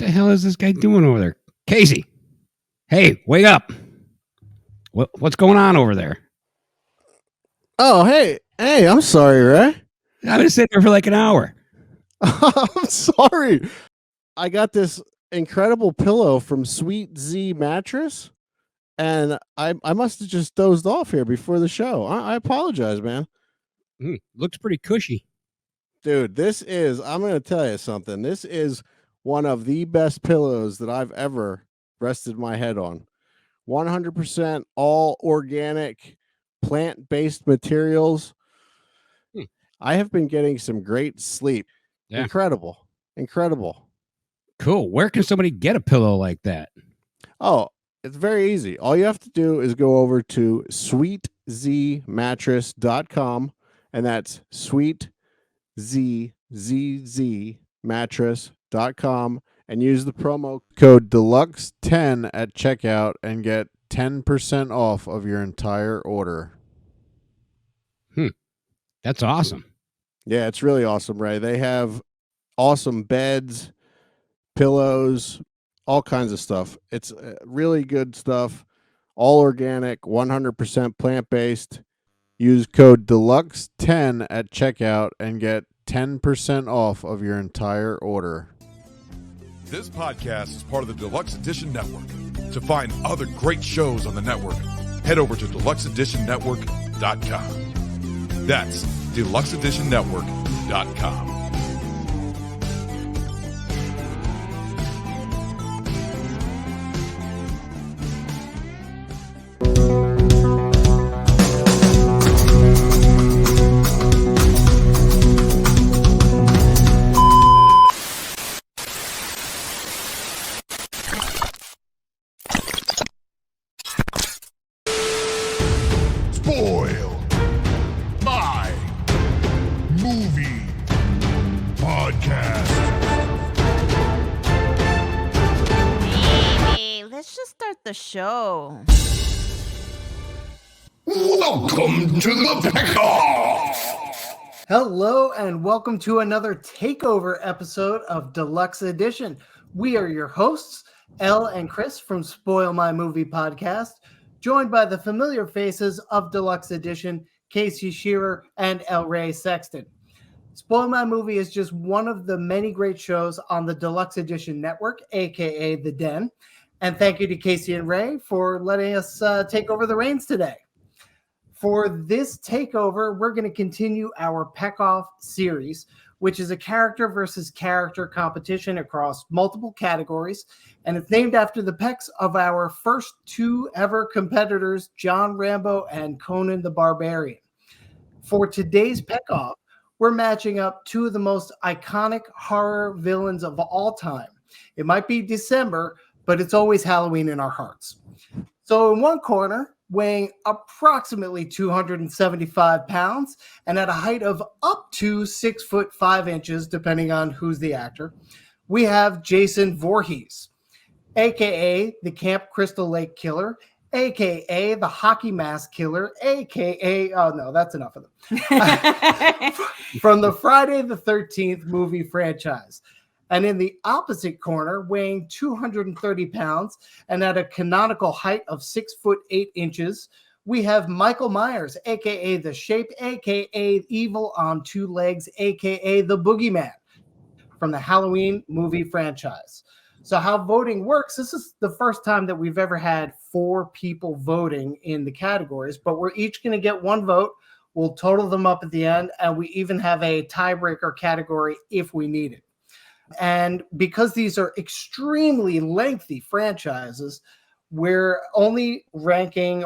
the hell is this guy doing over there? Casey, hey, wake up. What's going on over there? Oh, hey, I'm sorry, Ray. I've been sitting here for like an hour. I'm sorry. I got this incredible pillow from Sweet Z Mattress, and I must have just dozed off here before the show. I apologize, man. Looks pretty cushy. Dude, I'm going to tell you something. This is one of the best pillows that I've ever rested my head on. 100% all organic, plant-based materials. I have been getting some great sleep. Yeah. Incredible. Cool. Where can somebody get a pillow like that? Oh, it's very easy. All you have to do is go over to sweetzmattress.com, and that's sweetzmattress.com, and use the promo code Deluxe10 at checkout and get 10% off of your entire order. That's awesome. Yeah, it's really awesome, Ray. They have awesome beds, pillows, all kinds of stuff. It's really good stuff. All organic, 100% plant-based. Use code Deluxe10 at checkout and get 10% off of your entire order. This podcast is part of the Deluxe Edition Network. To find other great shows on the network, head over to deluxeeditionnetwork.com. That's deluxeeditionnetwork.com. Show. Welcome to the PEC OFF. Hello and welcome to another takeover episode of Deluxe Edition. We are your hosts, Elle and Chris from Spoil My Movie Podcast, joined by the familiar faces of Deluxe Edition, Casey Shearer and El Ray Sexton. Spoil My Movie is just one of the many great shows on the Deluxe Edition network, aka The Den. And thank you to Casey and Ray for letting us take over the reins today. For this takeover, we're going to continue our PEC OFF series, which is a character versus character competition across multiple categories. And it's named after the pecs of our first two ever competitors, John Rambo and Conan the Barbarian. For today's PEC OFF, we're matching up two of the most iconic horror villains of all time. It might be December, but it's always Halloween in our hearts. So in one corner, weighing approximately 275 pounds and at a height of up to 6'5", depending on who's the actor, we have Jason Voorhees, aka the Camp Crystal Lake Killer, aka the Hockey Mask Killer, aka, oh no, that's enough of them, from the Friday the 13th movie franchise. And in the opposite corner, weighing 230 pounds and at a canonical height of 6'8", we have Michael Myers, a.k.a. The Shape, a.k.a. Evil on Two Legs, a.k.a. The Boogeyman, from the Halloween movie franchise. So how voting works, this is the first time that we've ever had 4 people voting in the categories, but we're each going to get one vote. We'll total them up at the end, and we even have a tiebreaker category if we need it. And because these are extremely lengthy franchises, we're only weighing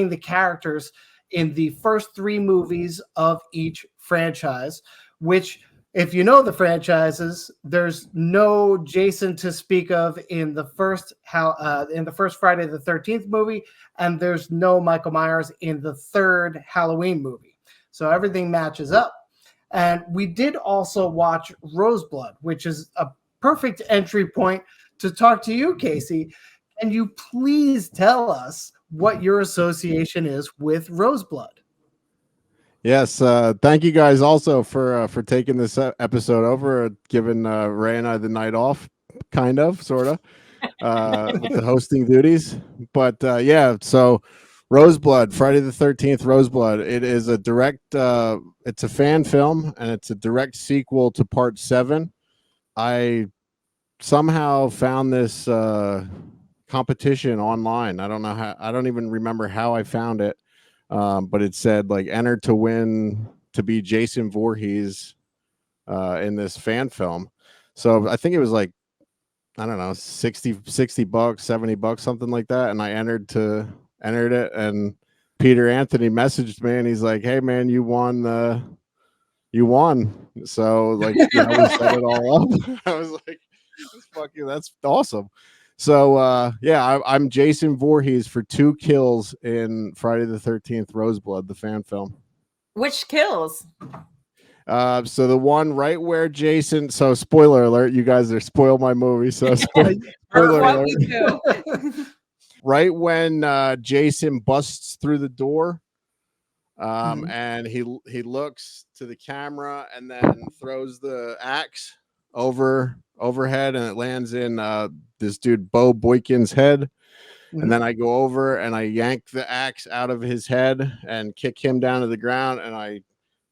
the characters in the first 3 movies of each franchise, which, if you know the franchises, there's no Jason to speak of in the first Friday the 13th movie, and there's no Michael Myers in the 3rd Halloween movie. So everything matches up. And we did also watch Roseblood, which is a perfect entry point to talk to you, Casey. Can you please tell us what your association is with Roseblood? Yes, thank you guys also for taking this episode over, giving Ray and I the night off. kind of, sort of, with the hosting duties. But yeah, so Roseblood, Friday the 13th, Roseblood. It is a direct, it's a fan film, and it's a direct sequel to Part 7. I somehow found this competition online. I don't know how, I don't even remember how I found it, but it said like enter to win to be Jason Voorhees in this fan film. So I think it was like, I don't know, 60 bucks, 70 bucks, something like that. And I entered it, and Peter Anthony messaged me and he's like, hey man, you won. So like, we set it all up. I was like, that's awesome. So yeah, I'm Jason Voorhees for 2 kills in Friday the 13th, Roseblood, the fan film. Which kills? So the one right where Jason, so spoiler alert, you guys are spoil my movie. So spoiler alert. Right when Jason busts through the door, and he looks to the camera and then throws the axe overhead, and it lands in this dude Bo Boykin's head. And then I go over and I yank the axe out of his head and kick him down to the ground, and I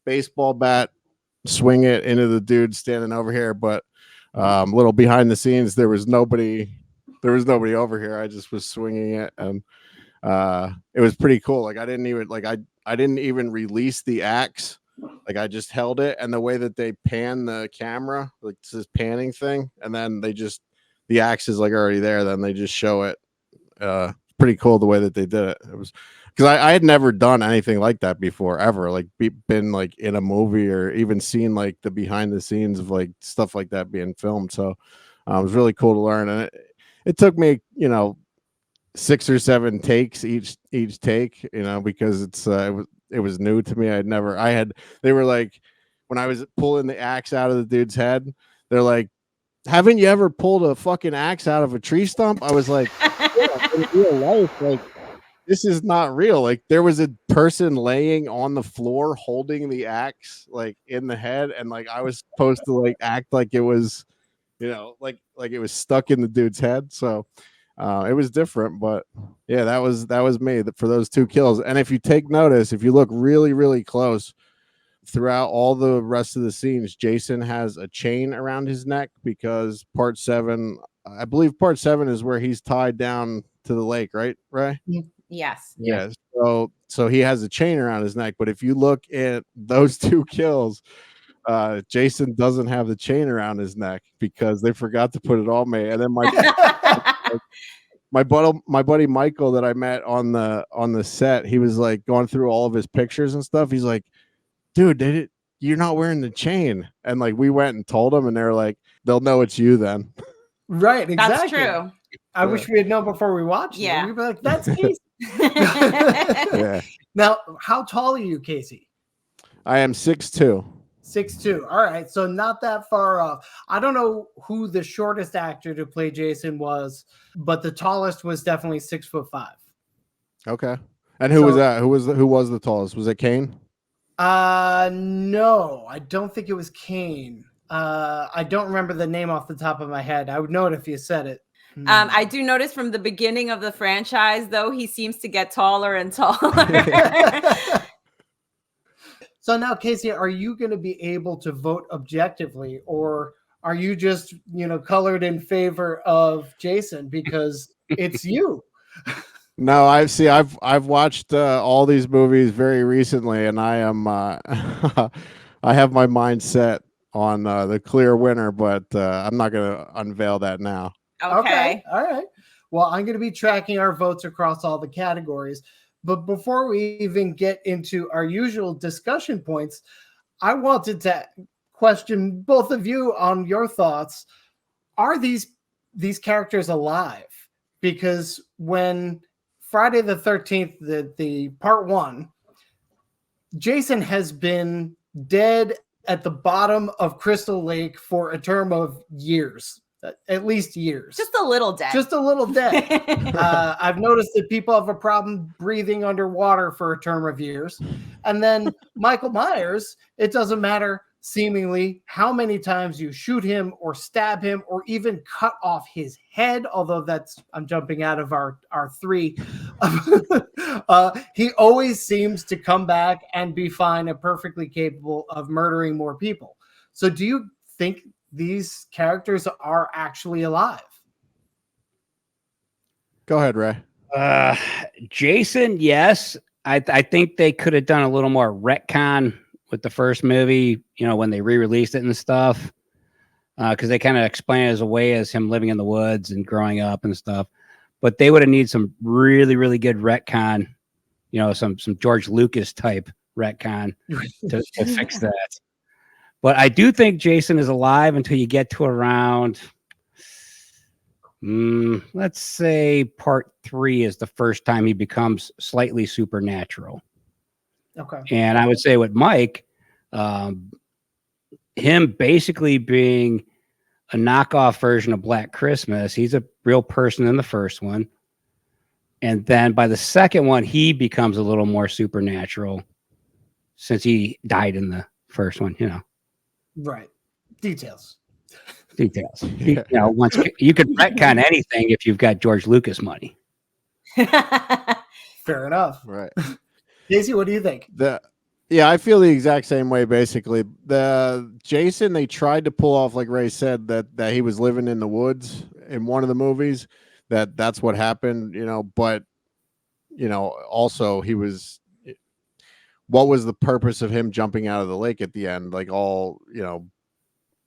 baseball bat swing it into the dude standing over here. But a little behind the scenes, there was nobody over here. I just was swinging it, and it was pretty cool. Like I didn't even release the axe. Like I just held it, and the way that they pan the camera, like it's this panning thing, and then the axe is like already there, then they just show it. Pretty cool the way that they did it. It was because I had never done anything like that before, ever. Like been like in a movie or even seen like the behind the scenes of like stuff like that being filmed. So it was really cool to learn, and it took me 6 or 7 takes each take, because it was new to me. They were like, when I was pulling the axe out of the dude's head, they're like, haven't you ever pulled a fucking axe out of a tree stump? I was like, yeah, in real life, like this is not real. Like there was a person laying on the floor holding the axe like in the head, and like I was supposed to like act like it was, like it was stuck in the dude's head. So it was different, but yeah, that was me for those 2 kills. And if you take notice, if you look really, really close throughout all the rest of the scenes, Jason has a chain around his neck because Part 7, I believe Part 7 is where he's tied down to the lake, right? Right? Yes. Yeah. So he has a chain around his neck, but if you look at those 2 kills, Jason doesn't have the chain around his neck because they forgot to put it on me. And then my buddy Michael that I met on the set, he was like going through all of his pictures and stuff. He's like, dude, you're not wearing the chain. And like we went and told them, and they're like, they'll know it's you then. Right, exactly. That's true. I wish we had known before we watched it. We'd be like, that's Casey. Yeah. Now, how tall are you, Casey? I am 6'2". 6'2". All right, so not that far off. I don't know who the shortest actor to play Jason was, but the tallest was definitely 6'5". Okay. And who was that? Who was the tallest? Was it Kane? No, I don't think it was Kane. I don't remember the name off the top of my head. I would know it if you said it. I do notice from the beginning of the franchise, though, he seems to get taller and taller. So now, Casey, are you going to be able to vote objectively, or are you just, colored in favor of Jason because it's you? No, I've watched all these movies very recently, and I am I have my mind set on the clear winner, but I'm not going to unveil that now. Okay. All right. Well, I'm going to be tracking our votes across all the categories. But before we even get into our usual discussion points, I wanted to question both of you on your thoughts. Are these characters alive? Because when Friday the 13th, the Part 1, Jason has been dead at the bottom of Crystal Lake for a term of years. At least years. Just a little dead. Just a little dead. I've noticed that people have a problem breathing underwater for a term of years. And then Michael Myers, it doesn't matter seemingly how many times you shoot him or stab him or even cut off his head, although I'm jumping out of our three. He always seems to come back and be fine and perfectly capable of murdering more people. So do you think these characters are actually alive? Go ahead, Ray. Jason, yes. I think they could have done a little more retcon with the first movie, when they re-released it and stuff. Because they kind of explain it as a way as him living in the woods and growing up and stuff. But they would have needed some really, really good retcon, some George Lucas type retcon to fix that. But I do think Jason is alive until you get to around, let's say part 3 is the first time he becomes slightly supernatural. Okay. And I would say with Mike, him basically being a knockoff version of Black Christmas, he's a real person in the first one. And then by the second one, he becomes a little more supernatural since he died in the first one, Right. Details. Yeah. Once you could retcon anything if you've got George Lucas money. Fair enough. Right. Casey, what do you think? Yeah, I feel the exact same way. Basically, the Jason, they tried to pull off, like Ray said, that he was living in the woods in one of the movies. That's what happened, But also he was. What was the purpose of him jumping out of the lake at the end, like all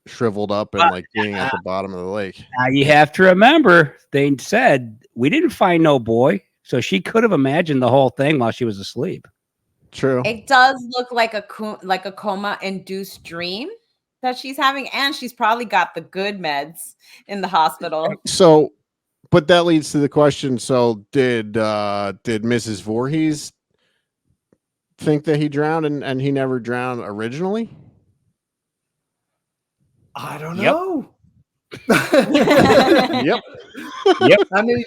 shriveled up and like being at the bottom of the lake? Now you have to remember, they said we didn't find no boy, so she could have imagined the whole thing while she was asleep. True. It does look like a coma-induced dream that she's having, and she's probably got the good meds in the hospital. So, but that leads to the question. So, did Mrs. Voorhees think that he drowned and he never drowned originally? I don't know. Yep. I mean,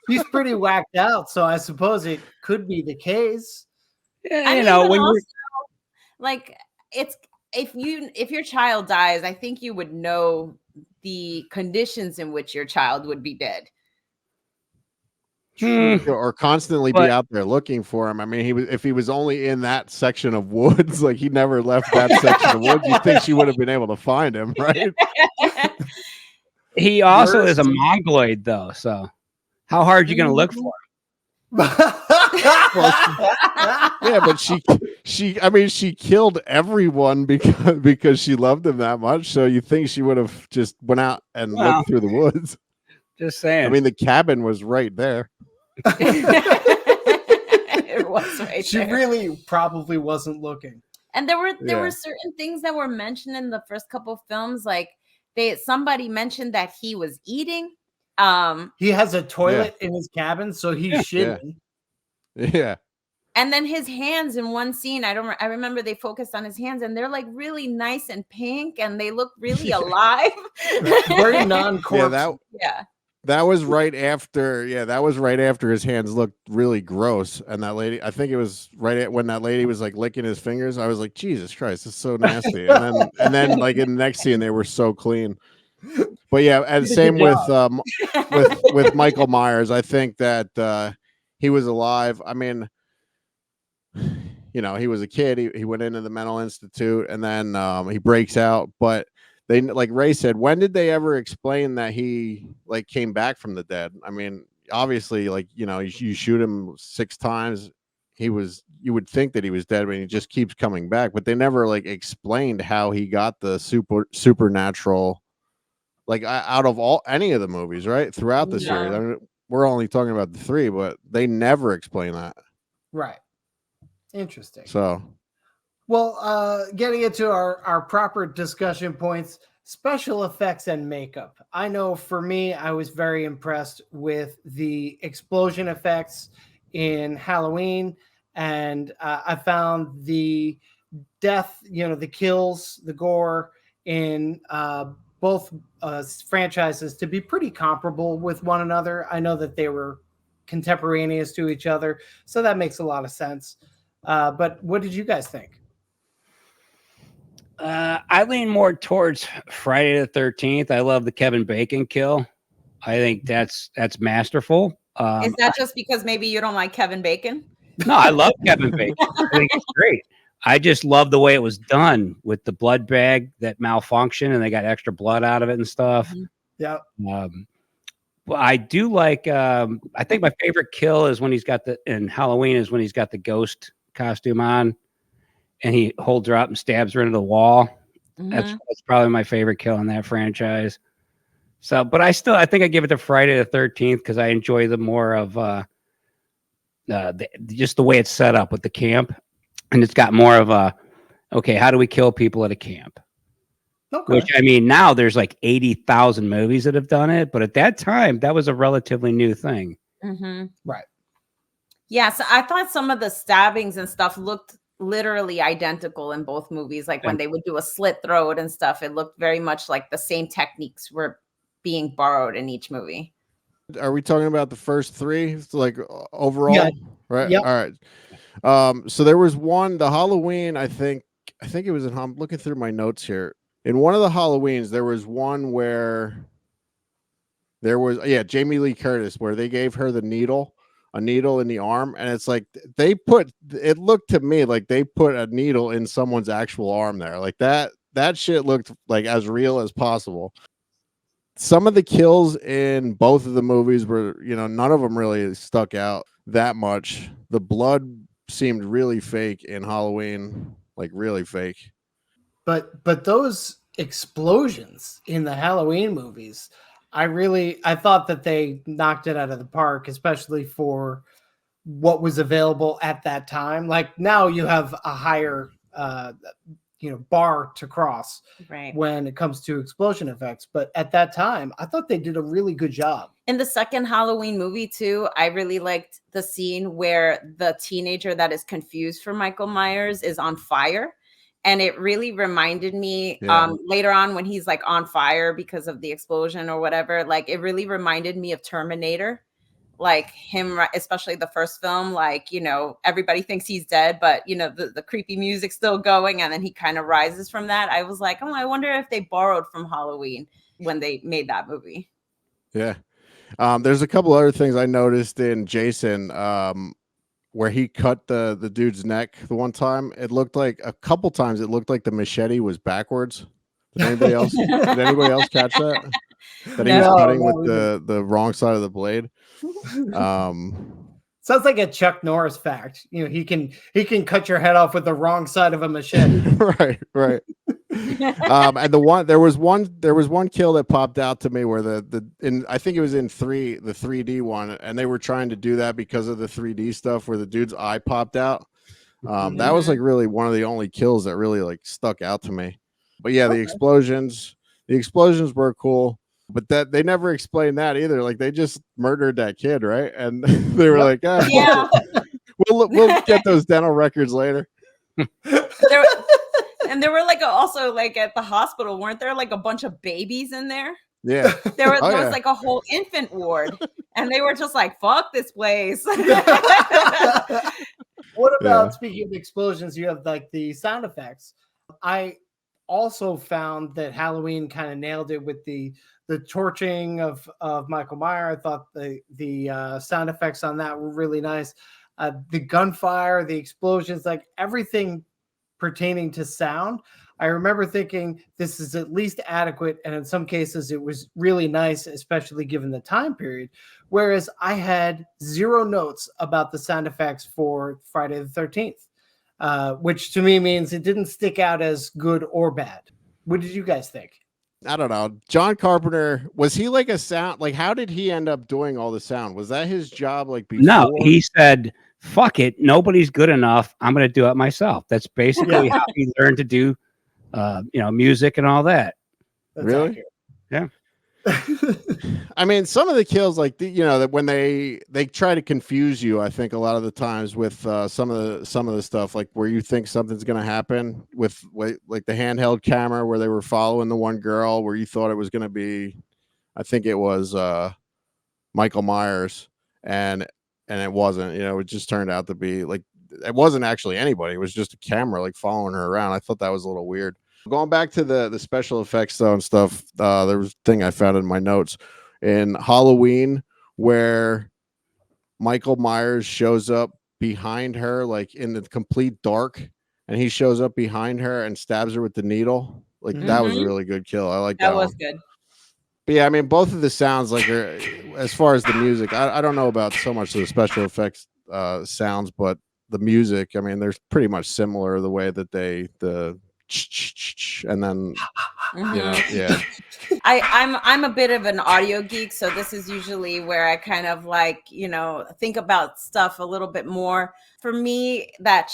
he's pretty whacked out, so I suppose it could be the case. Yeah, when also, like, it's if your child dies, I think you would know the conditions in which your child would be dead. Or constantly be out there looking for him. I mean, if he was only in that section of woods, like he never left that section of woods, you'd think she would have been able to find him, right? He also is a mongoloid, though. So, how hard are you going to look for him? Yeah, but she killed everyone because she loved him that much. So you think she would have just went out and looked through the woods? Just saying. I mean, the cabin was right there. It was right she there. really probably wasn't looking. And there were certain things that were mentioned in the first couple of films, like somebody mentioned that he was eating. He has a toilet in his cabin, so he's shitting. Yeah. And then his hands in one scene, I remember they focused on his hands, and they're like really nice and pink, and they look really alive. Very non-corpse. That was right after. Yeah, that was right after his hands looked really gross, and that lady. I think it was when that lady was like licking his fingers. I was like, Jesus Christ, it's so nasty. And then like in the next scene, they were so clean. But yeah, and same with Michael Myers. I think that he was alive. I mean, he was a kid. He went into the mental institute, and then he breaks out. But they, like Ray said, when did they ever explain that he like came back from the dead? I mean, obviously, like you shoot him 6 times, you would think that he was dead, but he just keeps coming back. But they never like explained how he got the supernatural. Like out of any of the movies, right? Throughout the series. I mean, we're only talking about the 3, but they never explain that. Right. Interesting. So, well, getting into our proper discussion points, special effects and makeup. I know for me, I was very impressed with the explosion effects in Halloween, and I found the death, the kills, the gore in both franchises to be pretty comparable with one another. I know that they were contemporaneous to each other, so that makes a lot of sense. But what did you guys think? I lean more towards Friday the 13th. I love the Kevin Bacon kill. I think that's masterful. Is that just because maybe you don't like Kevin Bacon? No, I love Kevin Bacon. I think it's great. I just love the way it was done with the blood bag that malfunctioned and they got extra blood out of it and stuff. Yeah. Well, I do like. I think my favorite kill is when he's got in Halloween is when he's got the ghost costume on, and he holds her up and stabs her into the wall. That's probably my favorite kill in that franchise. So, but I think I give it to Friday the 13th because I enjoy the more of just the way it's set up with the camp, and it's got more of a okay. How do we kill people at a camp? Okay. Which I mean, now there's like 80,000 movies that have done it, but at that time, that was a relatively new thing. Right. Yeah, so I thought some of the stabbings and stuff looked literally identical in both movies. Like when they would do a slit throat and stuff, it looked very much like the same techniques were being borrowed in each movie. Are we talking about the first three, like overall? Yeah. Right. Yep. All right. So there was one, the Halloween. I think it was in. I'm looking through my notes here. In one of the Halloweens, there was one where there was Jamie Lee Curtis, where they gave her a needle in the arm, and it's like it looked to me like they put a needle in someone's actual arm there, like that shit looked like as real as possible. Some of the kills in both of the movies were, none of them really stuck out that much. The blood seemed really fake in Halloween, like really fake. But those explosions in the Halloween movies, I thought that they knocked it out of the park, especially for what was available at that time. Like now you have a higher bar to cross when it comes to explosion effects. But at that time, I thought they did a really good job. In the second Halloween movie too, I really liked the scene where the teenager that is confused for Michael Myers is on fire. And it really reminded me later on when he's like on fire because of the explosion or whatever, like it really reminded me of Terminator, like him, especially the first film, like, everybody thinks he's dead, but the creepy music's still going. And then he kind of rises from that. I was like, I wonder if they borrowed from Halloween when they made that movie. Yeah. There's a couple other things I noticed in Jason, where he cut the dude's neck the one time. It looked like a couple times it looked like the machete was backwards. Did anybody else catch that? That he was cutting with the wrong side of the blade. Sounds like a Chuck Norris fact. He can cut your head off with the wrong side of a machete. Right. And there was one kill that popped out to me where I think it was in the 3D one, and they were trying to do that because of the 3D stuff where the dude's eye popped out. That was like really one of the only kills that really like stuck out to me. But yeah, the explosions were cool. But that they never explained that either. Like they just murdered that kid, right? And they were like, we'll get those dental records later. There were like also like at the hospital, weren't there like a bunch of babies in there? Yeah. There was like a whole infant ward, and they were just like, fuck this place. What about speaking of explosions, you have like the sound effects. I also found that Halloween kind of nailed it with the torching of Michael Myers. I thought the sound effects on that were really nice. The gunfire, the explosions, like everything pertaining to sound. I remember thinking this is at least adequate, and in some cases it was really nice, especially given the time period. Whereas I had zero notes about the sound effects for Friday the 13th, which to me means it didn't stick out as good or bad. What did you guys think? I don't know. John Carpenter, was he like a sound? Like, how did he end up doing all the sound? Was that his job? Like, before? No, he said, fuck it. Nobody's good enough. I'm going to do it myself. That's basically how he learned to do, music and all that. That's really? accurate. Yeah. I mean, some of the kills, like that when they try to confuse you, I think a lot of the times with some of the stuff, like where you think something's going to happen with like the handheld camera where they were following the one girl where you thought it was going to be, I think it was Michael Myers, and it wasn't. It just turned out to be like it wasn't actually anybody. It was just a camera like following her around. I thought that was a little weird. Going back to the special effects though and stuff, there was a thing I found in my notes in Halloween where Michael Myers shows up behind her, like in the complete dark, and he shows up behind her and stabs her with the needle. Like that was a really good kill. I like that. That was one. good. But yeah, I mean, both of the sounds, like, are, as far as the music, I don't know about so much of the special effects sounds, but the music, I mean, they're pretty much similar the way that the and then yeah. I'm a bit of an audio geek, so this is usually where I kind of like, think about stuff a little bit more. For me, that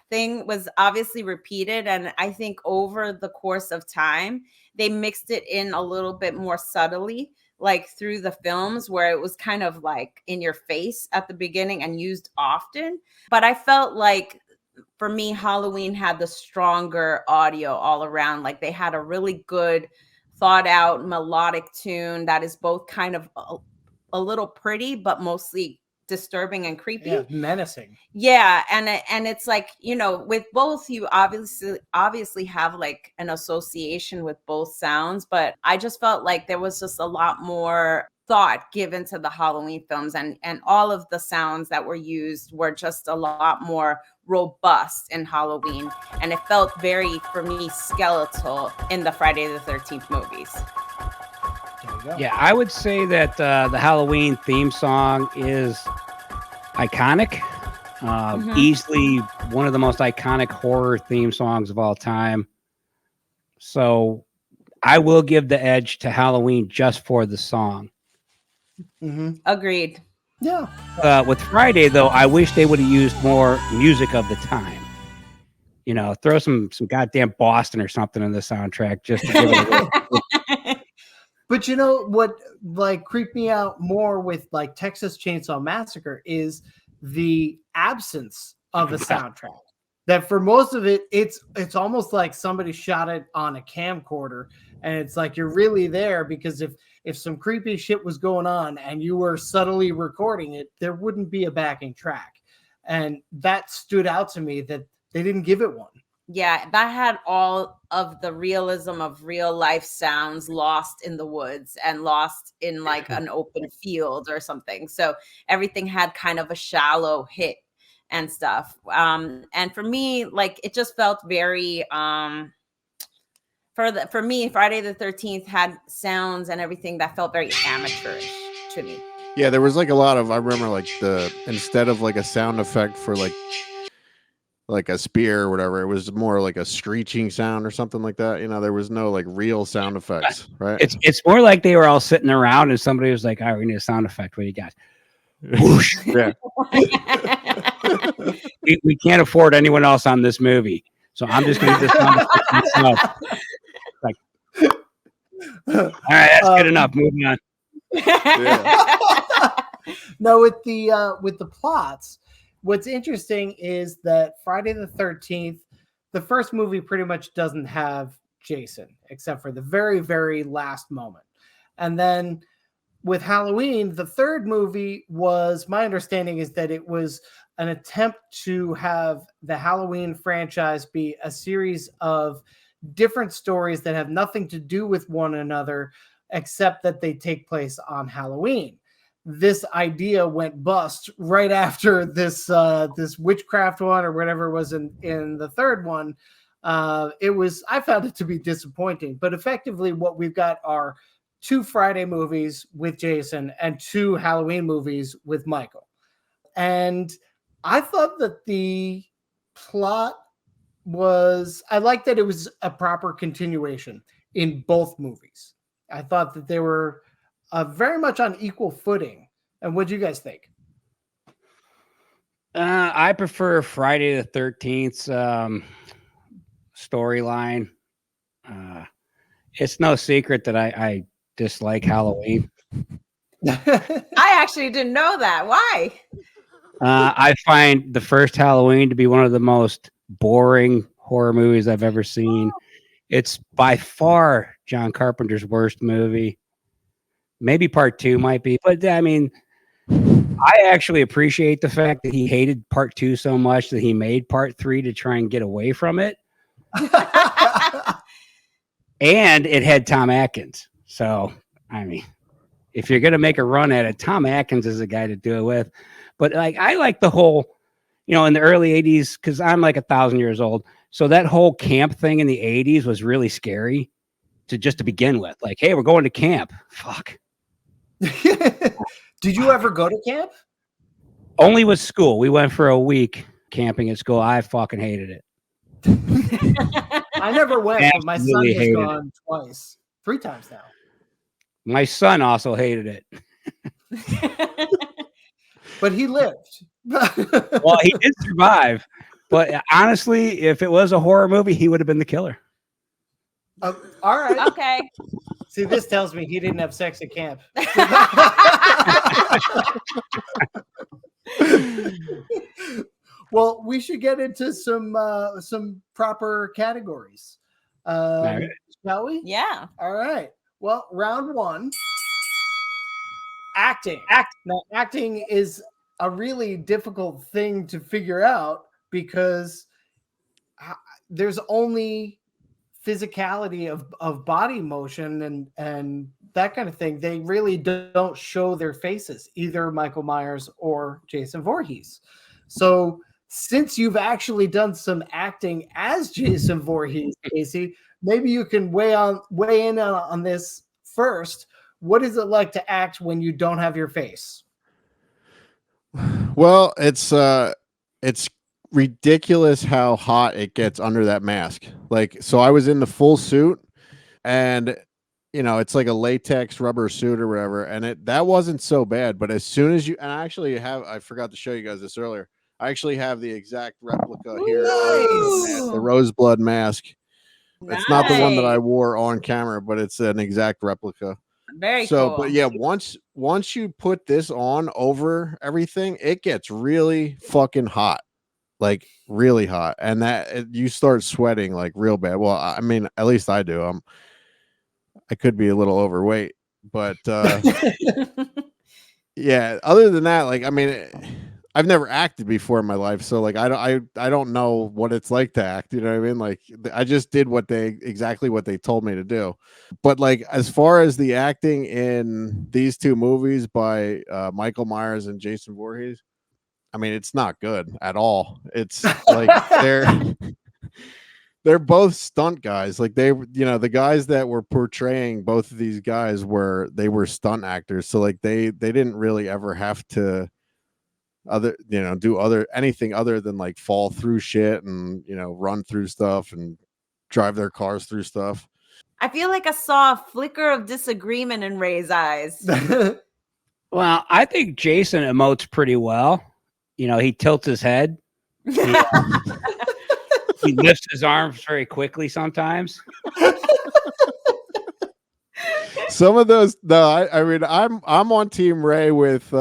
thing was obviously repeated, and I think over the course of time they mixed it in a little bit more subtly, like through the films, where it was kind of like in your face at the beginning and used often. But I felt like, for me, Halloween had the stronger audio all around. Like they had a really good thought out melodic tune that is both kind of a little pretty, but mostly disturbing and creepy. Yeah, menacing. Yeah. And it's like, with both, you obviously have like an association with both sounds, but I just felt like there was just a lot more thought given to the Halloween films, and all of the sounds that were used were just a lot more robust in Halloween, and it felt very, for me, skeletal in the Friday the 13th movies. There you go. Yeah, I would say that the Halloween theme song is iconic. Easily one of the most iconic horror theme songs of all time. So I will give the edge to Halloween just for the song. Agreed. Yeah. With Friday, though, I wish they would have used more music of the time. Throw some goddamn Boston or something in the soundtrack just to give it But you know what, like, creeped me out more with like Texas Chainsaw Massacre is the absence of a soundtrack. That for most of it, it's almost like somebody shot it on a camcorder, and it's like you're really there, because if some creepy shit was going on and you were subtly recording it, there wouldn't be a backing track. And that stood out to me, that they didn't give it one. Yeah, that had all of the realism of real life sounds lost in the woods and lost in like an open field or something. So everything had kind of a shallow hit and stuff. And for me, like, it just felt very for me, Friday the 13th had sounds and everything that felt very amateurish to me. Yeah, there was like a lot of, I remember like instead of like a sound effect for like a spear or whatever, it was more like a screeching sound or something like that. There was no like real sound effects, right? It's more like they were all sitting around and somebody was like, all right, we need a sound effect. What do you got? Whoosh. Yeah. we can't afford anyone else on this movie, so I'm just going to do this sound effect myself. Like, all right, that's good enough. Moving on. No, with the plots, what's interesting is that Friday the 13th, the first movie pretty much doesn't have Jason except for the very, very last moment. And then with Halloween, the third movie was, my understanding is that it was an attempt to have the Halloween franchise be a series of different stories that have nothing to do with one another, except that they take place on Halloween. This idea went bust right after this witchcraft one, or whatever was in the third one. I found it to be disappointing, but effectively what we've got are 2 Friday movies with Jason and 2 Halloween movies with Michael. And I thought that the plot I liked that it was a proper continuation in both movies. I thought that they were very much on equal footing. And what do you guys think? I prefer Friday the 13th storyline. It's no secret that I dislike Halloween. I actually didn't know that. Why? I find the first Halloween to be one of the most boring horror movies I've ever seen. It's by far John Carpenter's worst movie. Maybe part 2 might be, but I mean, I actually appreciate the fact that he hated part 2 so much that he made part 3 to try and get away from it. And it had Tom Atkins. So, I mean, if you're going to make a run at it, Tom Atkins is a guy to do it with. But like, I like the whole, in the early 80s, because I'm like 1,000 years old. So that whole camp thing in the 80s was really scary to begin with. Like, hey, we're going to camp. Fuck. Did you ever go to camp? Only with school. We went for a week camping at school. I fucking hated it. I never went, but my son Absolutely has hated gone twice, 3 times now. My son also hated it. But he lived. Well, he did survive. But honestly, if it was a horror movie, he would have been the killer. All right. Okay. See, this tells me he didn't have sex at camp. Well, we should get into some proper categories. Right. Shall we? Yeah. All right. Well, round 1. Acting. Now, acting is a really difficult thing to figure out because there's only physicality of body motion and that kind of thing. They really don't show their faces, either Michael Myers or Jason Voorhees. So since you've actually done some acting as Jason Voorhees, Casey, maybe you can weigh in on this first. What is it like to act when you don't have your face? Well, it's ridiculous how hot it gets under that mask. Like, so I was in the full suit, and it's like a latex rubber suit or whatever, and that wasn't so bad. But as soon as I forgot to show you guys this earlier. I actually have the exact replica here, the Roseblood mask. Nice. It's not the one that I wore on camera, but it's an exact replica. Very cool. But yeah, once you put this on over everything, it gets really fucking hot, like really hot, and you start sweating like real bad. Well, I mean, at least I do. I could be a little overweight, but yeah. Other than that, like, I mean, I've never acted before in my life, so like I don't know what it's like to act. You know what I mean? Like, I just did exactly what they told me to do. But like, as far as the acting in these 2 movies by Michael Myers and Jason Voorhees, I mean, it's not good at all. It's like they're both stunt guys. Like, the guys that were portraying both of these guys were stunt actors. So like they didn't really ever have to do anything other than like fall through shit and run through stuff and drive their cars through stuff. I feel like I saw a flicker of disagreement in Ray's eyes. Well, I think Jason emotes pretty well. He tilts his head. He lifts his arms very quickly sometimes. Some of those, no, I mean, I'm on Team Ray with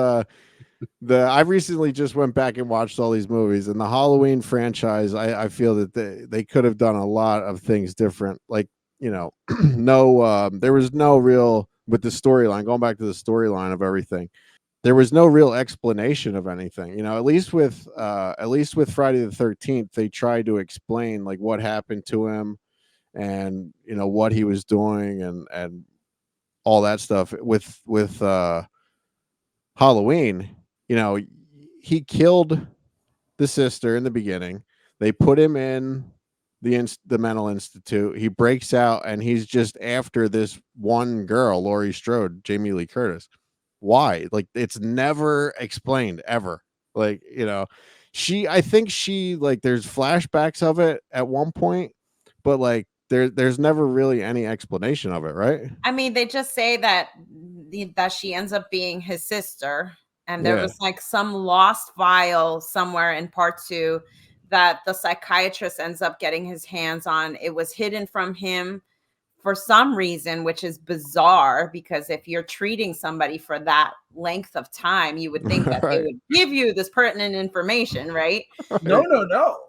I recently just went back and watched all these movies, and the Halloween franchise, I feel that they could have done a lot of things different. Like, there was no real, with the storyline, going back to the storyline of everything, there was no real explanation of anything. At least with Friday the 13th, they tried to explain like what happened to him and what he was doing and all that stuff. With Halloween, he killed the sister in the beginning. They put him in the mental institute. He breaks out and he's just after this one girl, Laurie Strode, Jamie Lee Curtis. Why? Like, it's never explained ever. Like, I think she like, there's flashbacks of it at one point, but like there's never really any explanation of it, right? I mean, they just say that she ends up being his sister, and there was like some lost file somewhere in part 2 that the psychiatrist ends up getting his hands on. It was hidden from him for some reason, which is bizarre, because if you're treating somebody for that length of time, you would think that they would give you this pertinent information, right? No. Well,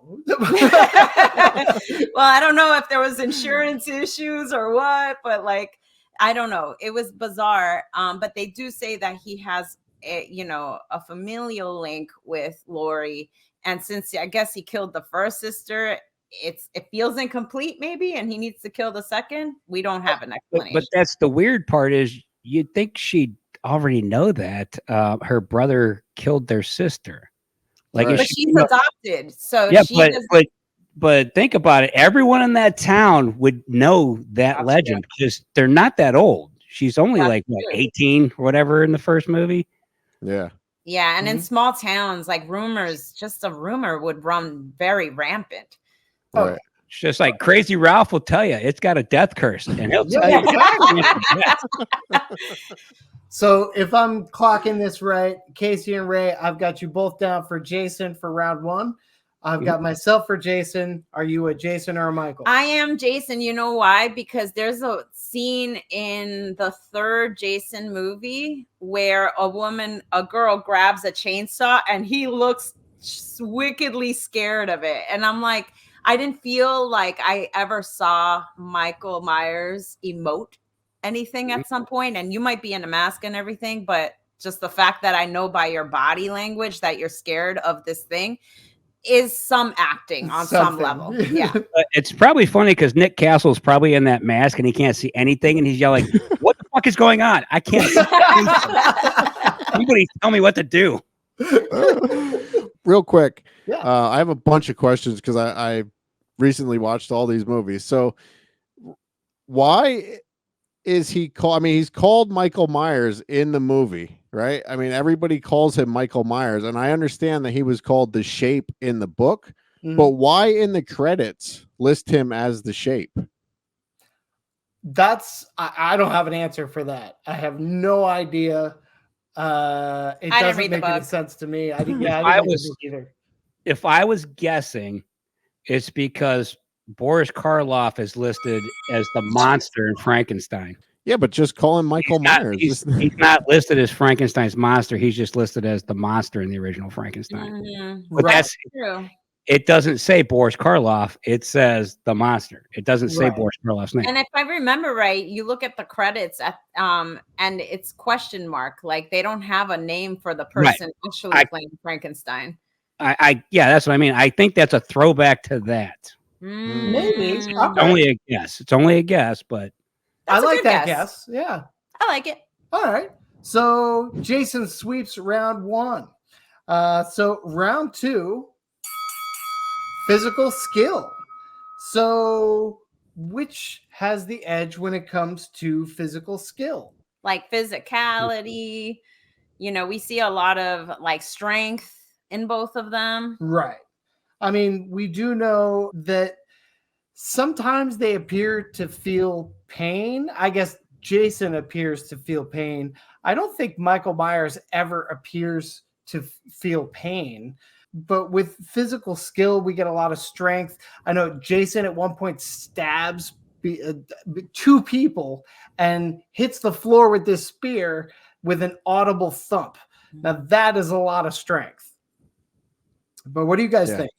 I don't know if there was insurance issues or what, but like, I don't know. It was bizarre. But they do say that he has a familial link with Laurie. And since I guess he killed the first sister, it feels incomplete maybe, and he needs to kill the second. We don't have an explanation. But that's the weird part is you'd think she'd already know that her brother killed their sister. Like, Right. but she's adopted, so yeah, she but think about it. Everyone in that town would know that legend because they're not that old. She's only like what, 18 or whatever in the first movie. Yeah. Yeah, and in small towns, like rumors, just a rumor would run very rampant. Right. It's just like Crazy Ralph will tell you it's got a death curse, and he'll tell you. So if I'm clocking this right, Casey and Ray, I've got you both down for Jason for round one. I've got myself for Jason. Are you a Jason or a Michael? I am Jason. You know why? Because there's a scene in the third Jason movie where a girl grabs a chainsaw and he looks wickedly scared of it. And I'm like, I didn't feel like I ever saw Michael Myers emote anything at some point. And you might be in a mask and everything, but just the fact that I know by your body language that you're scared of this thing is some acting on some level. Yeah. It's probably funny because Nick Castle's probably in that mask and he can't see anything and he's yelling, "What the fuck is going on? I can't see anything. Somebody tell me what to do." Real quick, Yeah. I have a bunch of questions because I recently watched all these movies. So why is he called? I mean, he's called Michael Myers in the movie, right? I mean, everybody calls him Michael Myers, and I understand that he was called the Shape in the book, but why in the credits list him as the Shape? I don't have an answer for that. I have no idea. It doesn't make any sense to me. I didn't either. If I was guessing, it's because Boris Karloff is listed as the monster in Frankenstein. Yeah, but just call him Michael Myers. He's not listed as Frankenstein's monster. He's just listed as the monster in the original Frankenstein. But that's true. It doesn't say Boris Karloff. It says the monster. It doesn't say Boris Karloff's name. And if I remember right, you look at the credits at and it's question mark. Like they don't have a name for the person actually playing Frankenstein. Yeah, that's what I mean. I think that's a throwback to that. Maybe. It's only a guess. It's only a guess, but I like that guess. Yeah. I like it. All right. So Jason sweeps round one. So round two, physical skill. So which has the edge when it comes to physical skill? Like physicality. You know, we see a lot of like strength in both of them. Right. I mean, we do know that sometimes they appear to feel pain. I guess Jason appears to feel pain. I don't think Michael Myers ever appears to feel pain. But with physical skill, we get a lot of strength. I know Jason at one point stabs two people and hits the floor with this spear with an audible thump. Now, that is a lot of strength. But what do you guys think?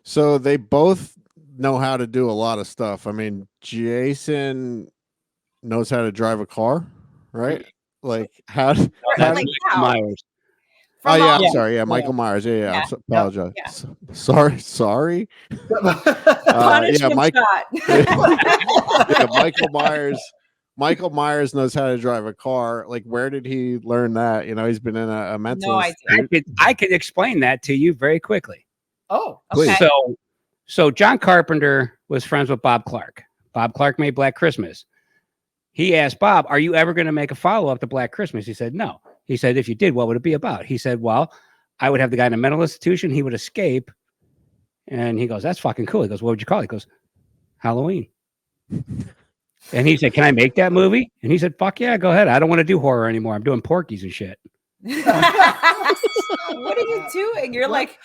So they both know how to do a lot of stuff. I mean, Jason knows how to drive a car, right? Like how Myers. Oh yeah, I'm sorry. Yeah, Michael Myers. Yeah. I apologize. Yeah. Sorry. Michael Myers. Michael Myers knows how to drive a car. Like, where did he learn that? You know, he's been in a mental. No idea. I could explain that to you very quickly. Oh, please. So John Carpenter was friends with Bob Clark. Bob Clark made Black Christmas. He asked Bob, "Are you ever going to make a follow-up to Black Christmas?" He said, "No." He said, "If you did, what would it be about?" He said, "Well, I would have the guy in a mental institution. He would escape." And he goes, "That's fucking cool." He goes, "What would you call it?" He goes, "Halloween." And he said, "Can I make that movie?" And he said, "Fuck yeah, go ahead. I don't want to do horror anymore. I'm doing Porky's and shit." What are you doing? You're like.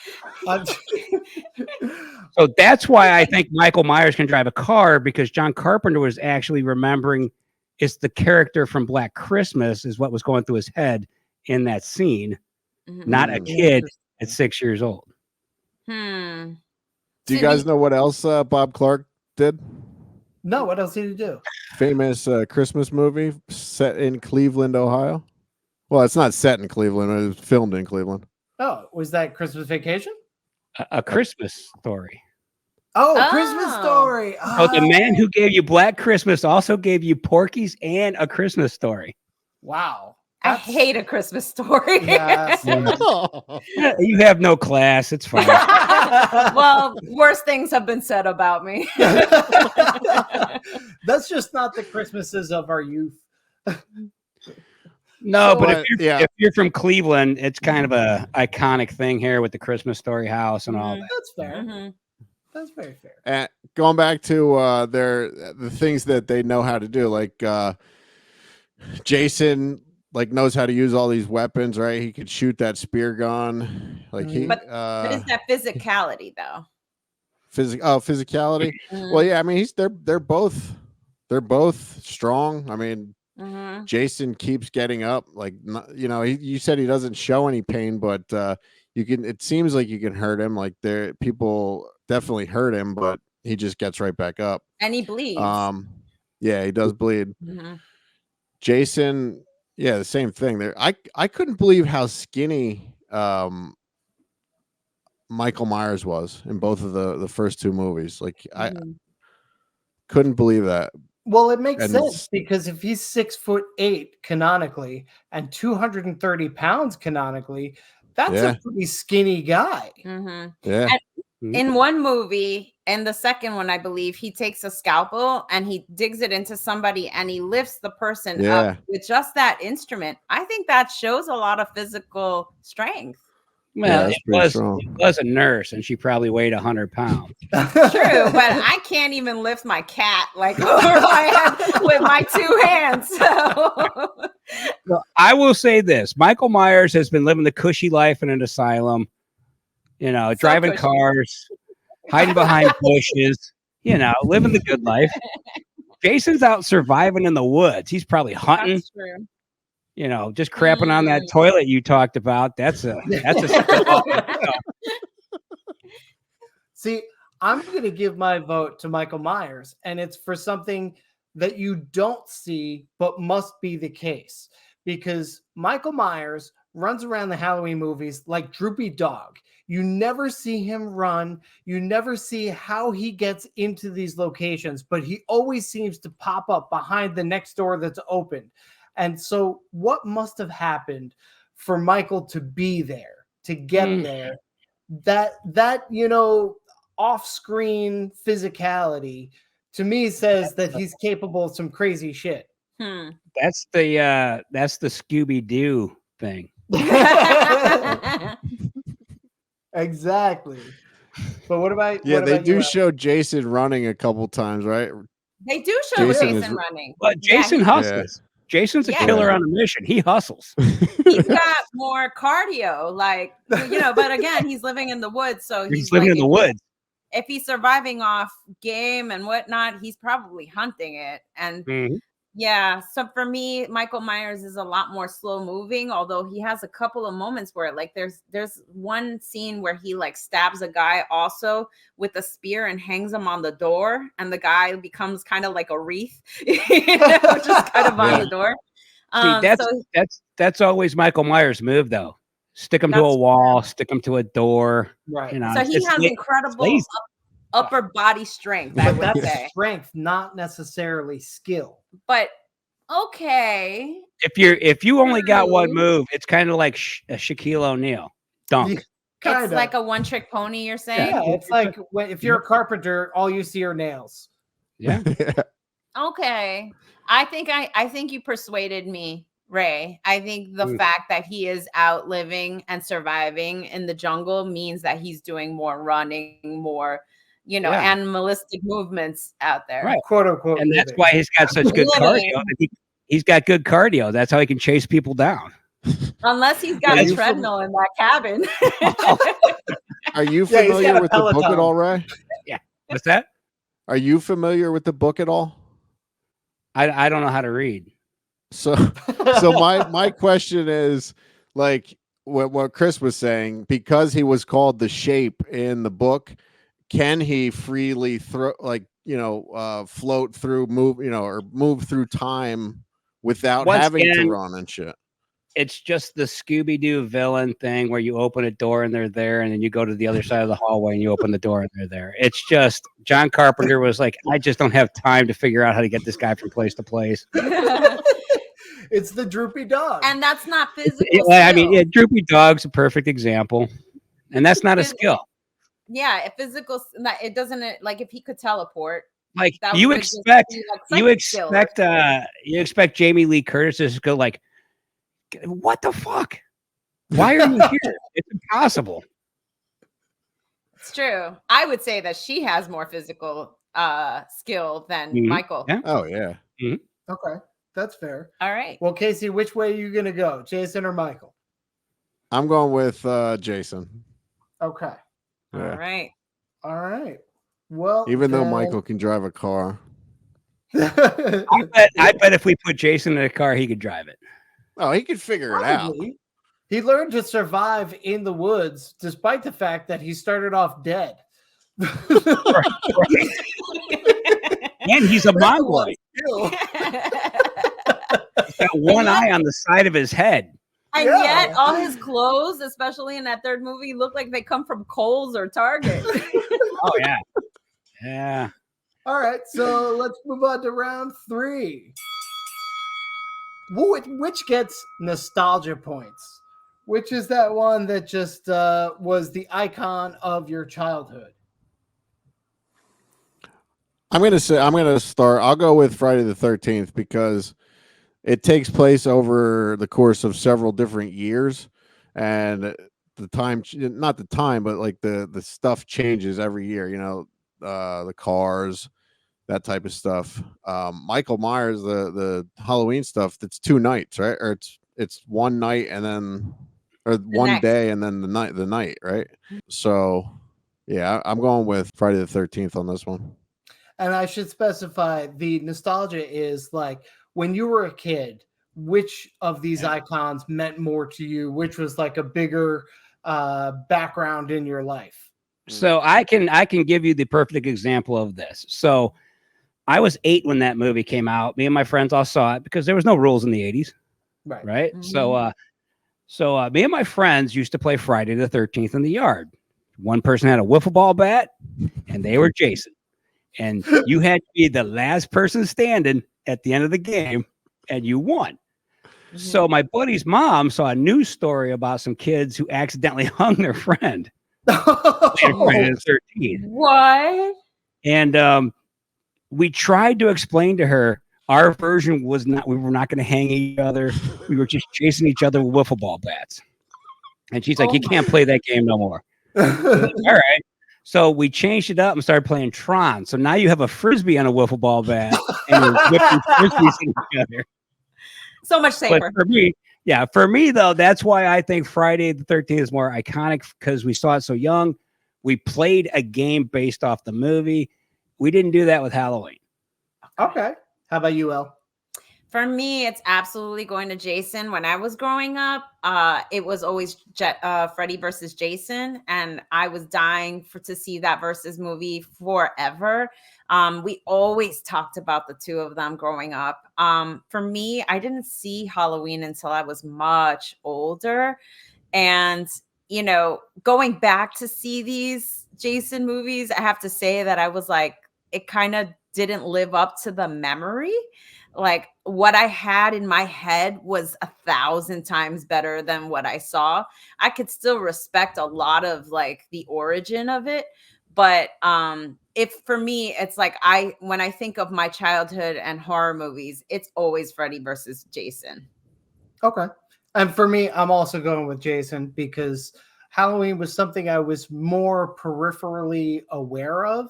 So that's why I think Michael Myers can drive a car, because John Carpenter was actually remembering it's the character from Black Christmas is what was going through his head in that scene, not a kid at 6 years old. Do you guys know what else Bob Clark did? No, what else did he do? Famous Christmas movie set in Cleveland, Ohio. Well, it's not set in Cleveland. It was filmed in Cleveland. Oh, was that Christmas Vacation? A Christmas Story. Oh, Christmas Story. Oh, the man who gave you Black Christmas also gave you Porky's and A Christmas Story. Wow. I hate A Christmas Story. Yes. You have no class. It's fine. Well, worse things have been said about me. That's just not the Christmases of our youth. No, So, but if you're from Cleveland, it's kind of a iconic thing here with the Christmas Story house and all that. That's fair. Mhm. That's very fair. And going back to the things that they know how to do, like Jason knows how to use all these weapons, right? He could shoot that spear gun. But is that physicality though? Physicality. Well, yeah, I mean they're both strong. I mean, Jason keeps getting up. You said he doesn't show any pain, but it seems like you can hurt him. Like people definitely hurt him, but he just gets right back up. And he bleeds. Yeah, he does bleed. Jason, yeah, the same thing there. I couldn't believe how skinny Michael Myers was in both of the first two movies. I couldn't believe that. Well, it makes sense because if he's 6'8" canonically and 230 pounds canonically, that's a pretty skinny guy. Yeah. And in one movie, and the second one, I believe, he takes a scalpel and he digs it into somebody and he lifts the person up with just that instrument. I think that shows a lot of physical strength. Well, it was a nurse, and she probably weighed 100 pounds. True, but I can't even lift my cat over my head with my two hands. So. Well, I will say this: Michael Myers has been living the cushy life in an asylum. Driving cars, hiding behind bushes. Living the good life. Jason's out surviving in the woods. He's probably hunting. That's true. Just crapping on that toilet you talked about. That's a See, I'm going to give my vote to Michael Myers, and it's for something that you don't see but must be the case, because Michael Myers runs around the Halloween movies like Droopy Dog. You never see him run. You never see how he gets into these locations, but he always seems to pop up behind the next door that's open. And so what must have happened for Michael to be there, to get there? That off-screen physicality to me says that he's capable of some crazy shit. That's the Scooby-Doo thing. Exactly. But what about they do show Jason running a couple times, right? They do show Jason running. Well, Jason hustles. Yeah. Jason's a killer on a mission. He hustles. He's got more cardio, but again, he's living in the woods. So he's living in the woods. If he's surviving off game and whatnot, he's probably hunting it. And so for me, Michael Myers is a lot more slow moving, although he has a couple of moments where there's one scene where he stabs a guy also with a spear and hangs him on the door, and the guy becomes kind of like a wreath, just kind of on the door. See, that's always Michael Myers' move, though. Stick him to a wall, stick him to a door. Right. So he has incredible upper body strength. But I would that's say strength, not necessarily skill. But okay. If you only got one move, it's kind of like Shaquille O'Neal dunk. It's like a one-trick pony. You're saying? Yeah, it's like if you're a carpenter, all you see are nails. Yeah. Okay. I think you persuaded me, Ray. I think the fact that he is out living and surviving in the jungle means that he's doing more running, more, animalistic movements out there. Right. Quote unquote. And that's why he's got such good cardio. He's got good cardio. That's how he can chase people down. Unless he's got a treadmill in that cabin. Are you familiar with the book at all, Ray? Yeah. What's that? Are you familiar with the book at all? I don't know how to read. So my question is, what Chris was saying, because he was called the Shape in the book, can he freely float through, move through time without having to run and shit? it's just the Scooby-Doo villain thing where you open a door and they're there, and then you go to the other side of the hallway and you open the door and they're there. It's just John Carpenter was like, I just don't have time to figure out how to get this guy from place to place. It's the droopy dog. And that's not physical. I mean, yeah, droopy dog's a perfect example. And that's not a skill. Yeah, physical. It doesn't like if he could teleport. Like that you would expect, just be, like, you expect Jamie Lee Curtis to just go like, "What the fuck? Why are you here? It's impossible." It's true. I would say that she has more physical skill than Michael. Yeah. Oh yeah. Okay, that's fair. All right. Well, Casey, which way are you gonna go, Jason or Michael? I'm going with Jason. Okay. Yeah. All right. Well, even though Michael can drive a car. I bet if we put Jason in a car, he could drive it. Oh, he could figure it out. He learned to survive in the woods, despite the fact that he started off dead. Right. And he's a mongoloid. He's got one eye on the side of his head. And yet, all his clothes, especially in that third movie, look like they come from Kohl's or Target. Oh, yeah. Yeah. All right, so let's move on to round 3. Which gets nostalgia points? Which is that one that just was the icon of your childhood? I'm gonna start. I'll go with Friday the 13th because it takes place over the course of several different years, and not the time, but like the stuff changes every year. You know, the cars, that type of stuff. Michael Myers, the Halloween stuff. That's 2 nights, right? Or it's one night and then, or one day and then the night, right? So, yeah, I'm going with Friday the 13th on this one. And I should specify the nostalgia is like when you were a kid, which of these icons meant more to you? Which was like a bigger background in your life? So I can give you the perfect example of this. So I was 8 when that movie came out. Me and my friends all saw it because there was no rules in the 80s. Right. Mm-hmm. So me and my friends used to play Friday the 13th in the yard. One person had a wiffle ball bat and they were Jason. And you had to be the last person standing at the end of the game and you won. Mm-hmm. So my buddy's mom saw a news story about some kids who accidentally hung their friend. Friday the 13th. What? And we tried to explain to her our version was not, we were not going to hang each other. We were just chasing each other with wiffle ball bats. And she's like, you can't play that game no more. Like, all right. So we changed it up and started playing Tron. So now you have a Frisbee on a wiffle ball bat and you're whipping Frisbees in each other. So much safer. But for me though, that's why I think Friday the 13th is more iconic because we saw it so young. We played a game based off the movie. We didn't do that with Halloween. Okay. How about you, Elle? For me, it's absolutely going to Jason. When I was growing up, it was always Freddy versus Jason, and I was dying to see that versus movie forever. We always talked about the two of them growing up. For me, I didn't see Halloween until I was much older, and you know, going back to see these Jason movies, I have to say that I was like, it kind of didn't live up to the memory. Like what I had in my head was 1,000 times better than what I saw. I could still respect a lot of like the origin of it. But if for me, it's like when I think of my childhood and horror movies, it's always Freddy versus Jason. Okay. And for me, I'm also going with Jason because Halloween was something I was more peripherally aware of.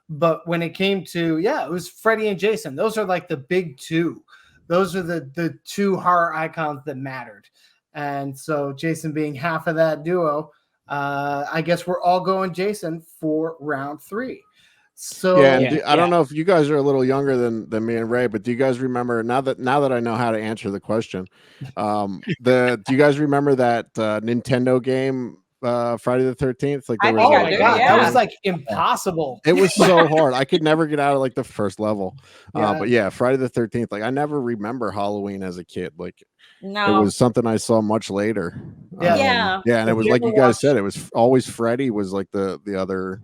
But when it came to, it was Freddy and Jason. Those are like the big two. Those are the two horror icons that mattered. And so Jason being half of that duo, I guess we're all going Jason for round 3. So I don't know if you guys are a little younger than me and Ray, but do you guys remember now that I know how to answer the question? Do you guys remember that Nintendo game Friday the 13th? Like, I there think was Oh I my do, god, yeah. that was like impossible. it was so hard. I could never get out of like the first level. Yeah. But yeah, Friday the 13th. Like, I never remember Halloween as a kid. Like, No. it was something I saw much later. Yeah. Yeah. Yeah, and it Have was you like ever you guys watched- said, it was always Freddy was like the other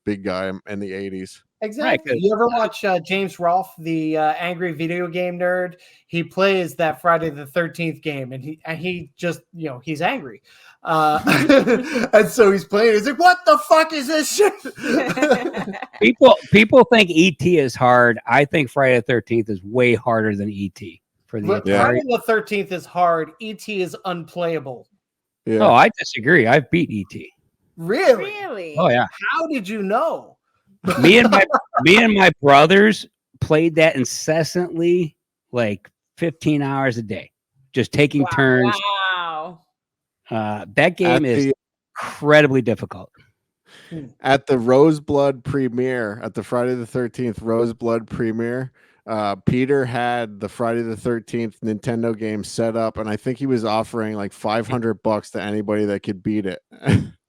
big guy in the 80s. Exactly. Right, You ever watch James Rolfe, the angry video game nerd? He plays that Friday the 13th game, and he just, you know, he's angry. And so he's playing. He's like, "What the fuck is this shit?" People think ET is hard. I think Friday the 13th is way harder than ET for the But Yeah. Friday the 13th is hard. ET is unplayable. Yeah. Oh, I disagree. I've beat ET. Really? Really? Oh yeah. How did you know? me and my brothers played that incessantly, like 15 hours a day, just taking turns. Wow. That game is incredibly difficult. At the Roseblood premiere, at the Friday the 13th Roseblood premiere, Peter had the Friday the 13th Nintendo game set up, and I think he was offering like $500 to anybody that could beat it.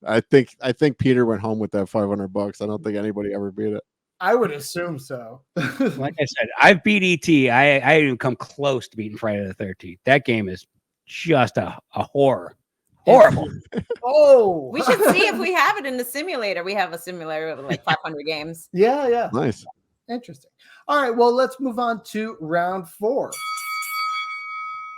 I think Peter went home with that $500. I don't think anybody ever beat it. I would assume so. Like I said, I've beat ET. I didn't even come close to beating Friday the 13th. That game is just a horror. Horrible. Oh, We should see if we have it in the simulator. We have a simulator with like 500 games. Yeah. Nice. Interesting. All right, well, let's move on to round 4.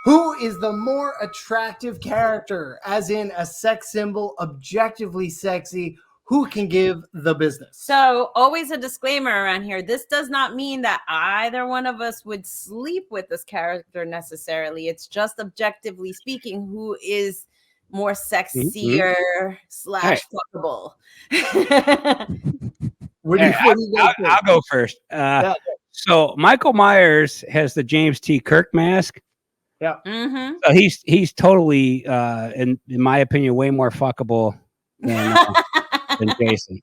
Who is the more attractive character? As in a sex symbol, objectively sexy. Who can give the business? So, always a disclaimer around here. This does not mean that either one of us would sleep with this character necessarily. It's just objectively speaking, who is more sexier slash fuckable. I'll go first. So Michael Myers has the James T. Kirk mask. Yeah. Mm-hmm. So he's totally, in my opinion, way more fuckable than Jason.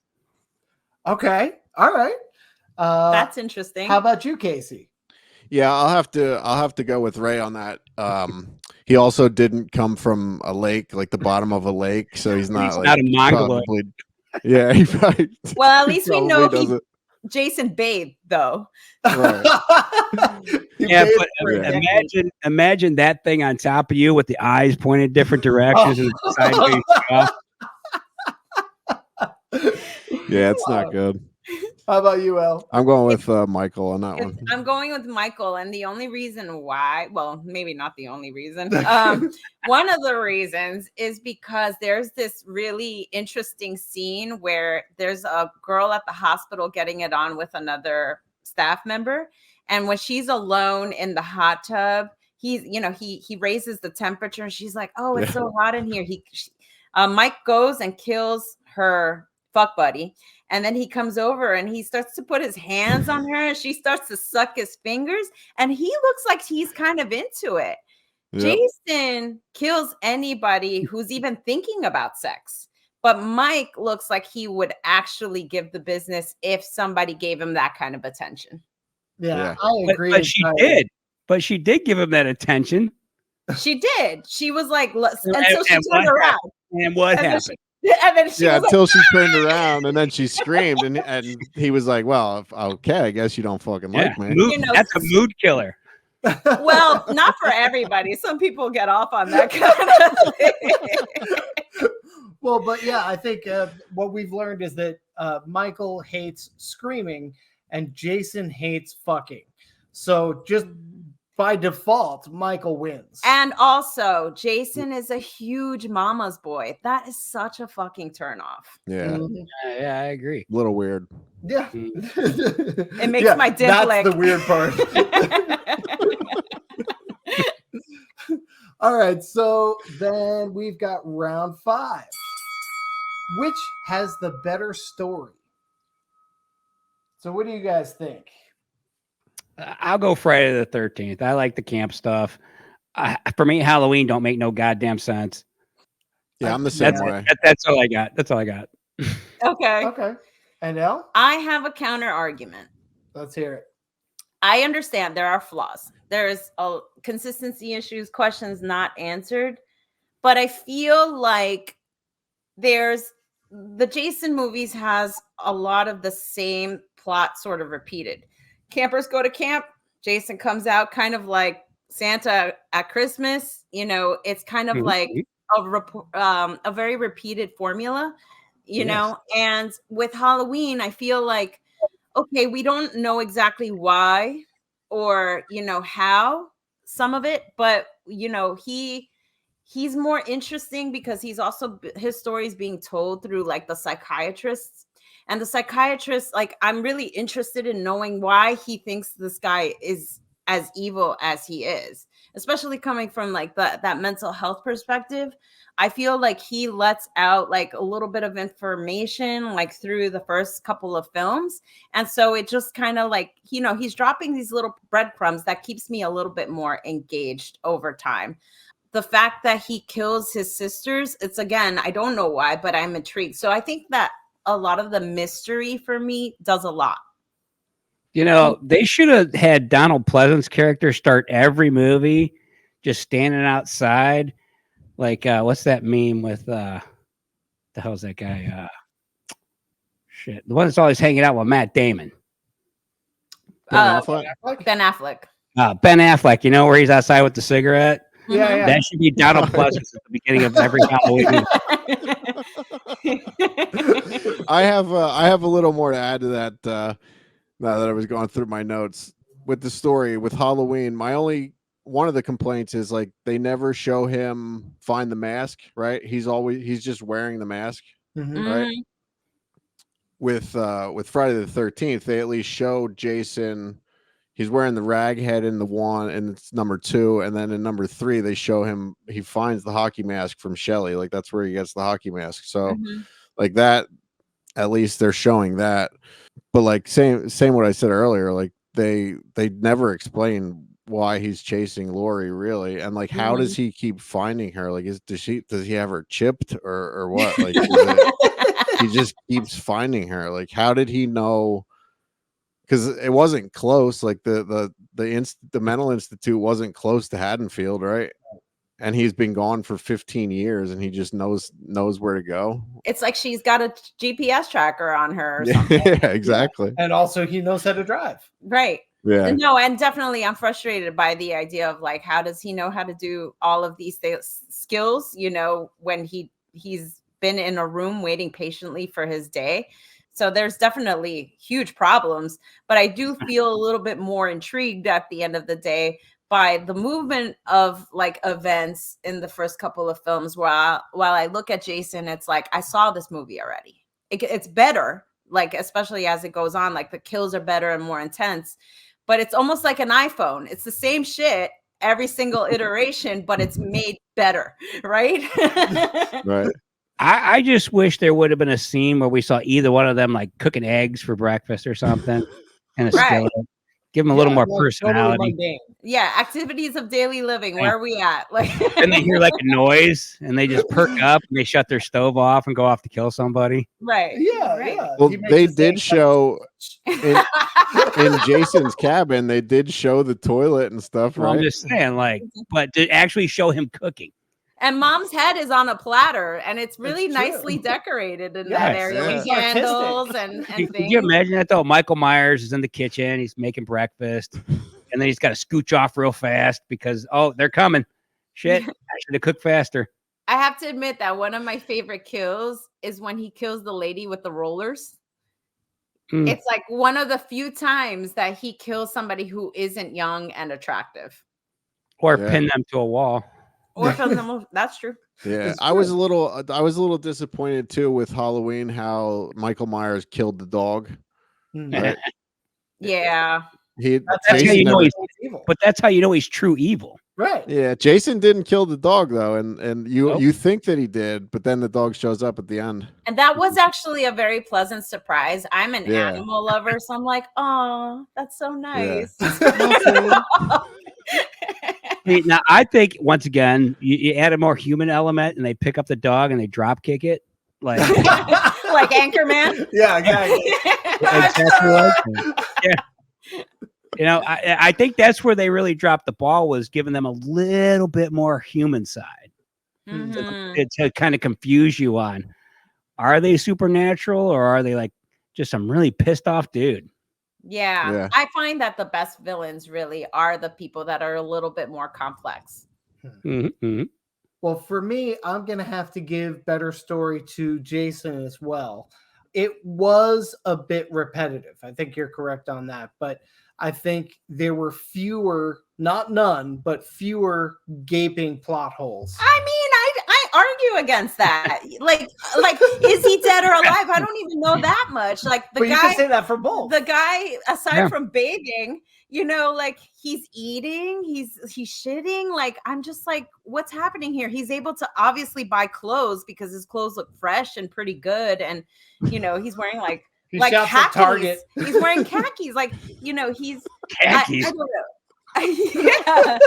Okay. All right. That's interesting. How about you, Casey? Yeah, I'll have to go with Ray on that. He also didn't come from a lake, like the bottom of a lake, so he's not like not a mongoloid. probably, yeah, he probably, Well, at least we know probably he doesn't. Jason bathed though. Right. Yeah, made but it for a decade. imagine that thing on top of you with the eyes pointed different directions and the sideways jaw. Yeah, it's not good. How about you, Elle? I'm going with Michael on that one. I'm going with Michael, and the only reason why, well, maybe not the only reason. One of the reasons is because there's this really interesting scene where there's a girl at the hospital getting it on with another staff member, and when she's alone in the hot tub, he raises the temperature, and she's like, "Oh, it's so hot in here." Mike goes and kills her fuck buddy. And then he comes over and he starts to put his hands on her and she starts to suck his fingers. And he looks like he's kind of into it. Yep. Jason kills anybody who's even thinking about sex. But Mike looks like he would actually give the business if somebody gave him that kind of attention. Yeah. I agree. But she did. But she did give him that attention. She did. She was like, until she turned around. And what happened? And then she was until like, she turned around and then she screamed and he was like, well, okay, I guess you don't fucking like me. That's a mood killer. Well, not for everybody. Some people get off on that kind of thing. Well, but yeah, I think what we've learned is that Michael hates screaming and Jason hates fucking. So just by default, Michael wins. And also, Jason is a huge mama's boy. That is such a fucking turnoff. Yeah. Yeah, I agree. A little weird. Yeah. It makes my dick that's lick. the weird part. All right, so then we've got round 5. Which has the better story? So what do you guys think? I'll go Friday the 13th. I like the camp stuff. For me, Halloween don't make no goddamn sense. Yeah, I'm the same way. That's all I got. That's all I got. Okay. And Elle? I have a counter argument. Let's hear it. I understand there are flaws. There's consistency issues, questions not answered. But I feel like there's the Jason movies has a lot of the same plot sort of repeated. Campers go to camp. Jason comes out kind of like Santa at Christmas. You know, it's kind of like a very repeated formula, you know, and with Halloween, I feel like, okay, we don't know exactly why or, you know, how some of it, but, you know, he's more interesting because he's also, his story is being told through like the psychiatrists, and the psychiatrist, like, I'm really interested in knowing why he thinks this guy is as evil as he is, especially coming from like that mental health perspective. I feel like he lets out like a little bit of information like through the first couple of films, and so it just kind of like, you know, he's dropping these little breadcrumbs that keeps me a little bit more engaged over time. The fact that he kills his sisters, it's, again, I don't know why, but I'm intrigued. So I think that a lot of the mystery for me does a lot. You know, they should have had Donald Pleasance's character start every movie just standing outside. Like, what's that meme with, the hell's that guy? Shit. The one that's always hanging out with Matt Damon. Ben Affleck? Ben Affleck. Ben Affleck, you know, where he's outside with the cigarette? Yeah, That should be Donald Pleasance at the beginning of every Halloween. I have a little more to add to that. Now that I was going through my notes with the story with Halloween, one of the complaints is like they never show him find the mask, right? He's just wearing the mask, right? With Friday the 13th, they at least showed Jason. He's wearing the rag head in the one, and it's number 2. And then in number 3, they show him, he finds the hockey mask from Shelley. Like, that's where he gets the hockey mask. So like that, at least they're showing that. But like same what I said earlier, like they never explain why he's chasing Lori, really. And like, how does he keep finding her? Like, does he have her chipped or what? Like, he just keeps finding her. Like, how did he know? Because it wasn't close. Like the mental institute wasn't close to Haddonfield, right? And he's been gone for 15 years, and he just knows where to go. It's like she's got a GPS tracker on her or something. Yeah, exactly. And also he knows how to drive. Right. Yeah. No, and definitely I'm frustrated by the idea of like, how does he know how to do all of these skills, you know, when he's been in a room waiting patiently for his day. So there's definitely huge problems, but I do feel a little bit more intrigued at the end of the day by the movement of like events in the first couple of films. While I look at Jason, it's like, I saw this movie already. It's better, like, especially as it goes on, like the kills are better and more intense, but it's almost like an iPhone. It's the same shit every single iteration, but it's made better. Right. Right. I just wish there would have been a scene where we saw either one of them like cooking eggs for breakfast or something, and a skillet. Give them a little more personality. Totally yeah, activities of daily living. Where are we at? Like, and they hear like a noise, and they just perk up, and they shut their stove off and go off to kill somebody. Right. Yeah. Right. Yeah. Well, they did show in Jason's cabin. They did show the toilet and stuff, Well, right? I'm just saying, like, but to actually show him cooking. And Mom's head is on a platter, and it's really nicely decorated in that area with candles and things. Can you imagine that though? Michael Myers is in the kitchen, he's making breakfast, and then he's got to scooch off real fast because they're coming. Shit, I should have cooked faster. I have to admit that one of my favorite kills is when he kills the lady with the rollers. It's like one of the few times that he kills somebody who isn't young and attractive, Or pin them to a wall. or kills them. That's true. Yeah, I was a little disappointed too with Halloween how Michael Myers killed the dog. Right? Yeah, That's how you know he's evil. But that's how you know he's true evil. Right. Yeah, Jason didn't kill the dog though, and you think that he did, but then the dog shows up at the end. and that was actually a very pleasant surprise. I'm an animal lover, so I'm like, oh, that's so nice. Yeah. Now, I think once again, you add a more human element, and they pick up the dog and they drop kick it, like like Anchorman. Yeah, exactly. exactly like that. Yeah. You know, I think that's where they really dropped the ball, was giving them a little bit more human side to kind of confuse you on. are they supernatural or are they like just some really pissed off dude? Yeah. I find that the best villains really are the people that are a little bit more complex. Mm-hmm. Well, for me, I'm going to have to give better story to Jason as well. It was a bit repetitive. I think you're correct on that. But I think there were fewer, not none, but fewer gaping plot holes. I mean, I argue against that. like, is he dead or alive? I don't even know that much. Like the guy, you can say that for both. The guy, aside from bathing, you know, like he's eating, he's shitting. Like, I'm just like, what's happening here? He's able to obviously buy clothes because his clothes look fresh and pretty good. And, you know, he's wearing like shops at Target. He's wearing khakis. Like, you know, he's khakis. I don't know. Yeah.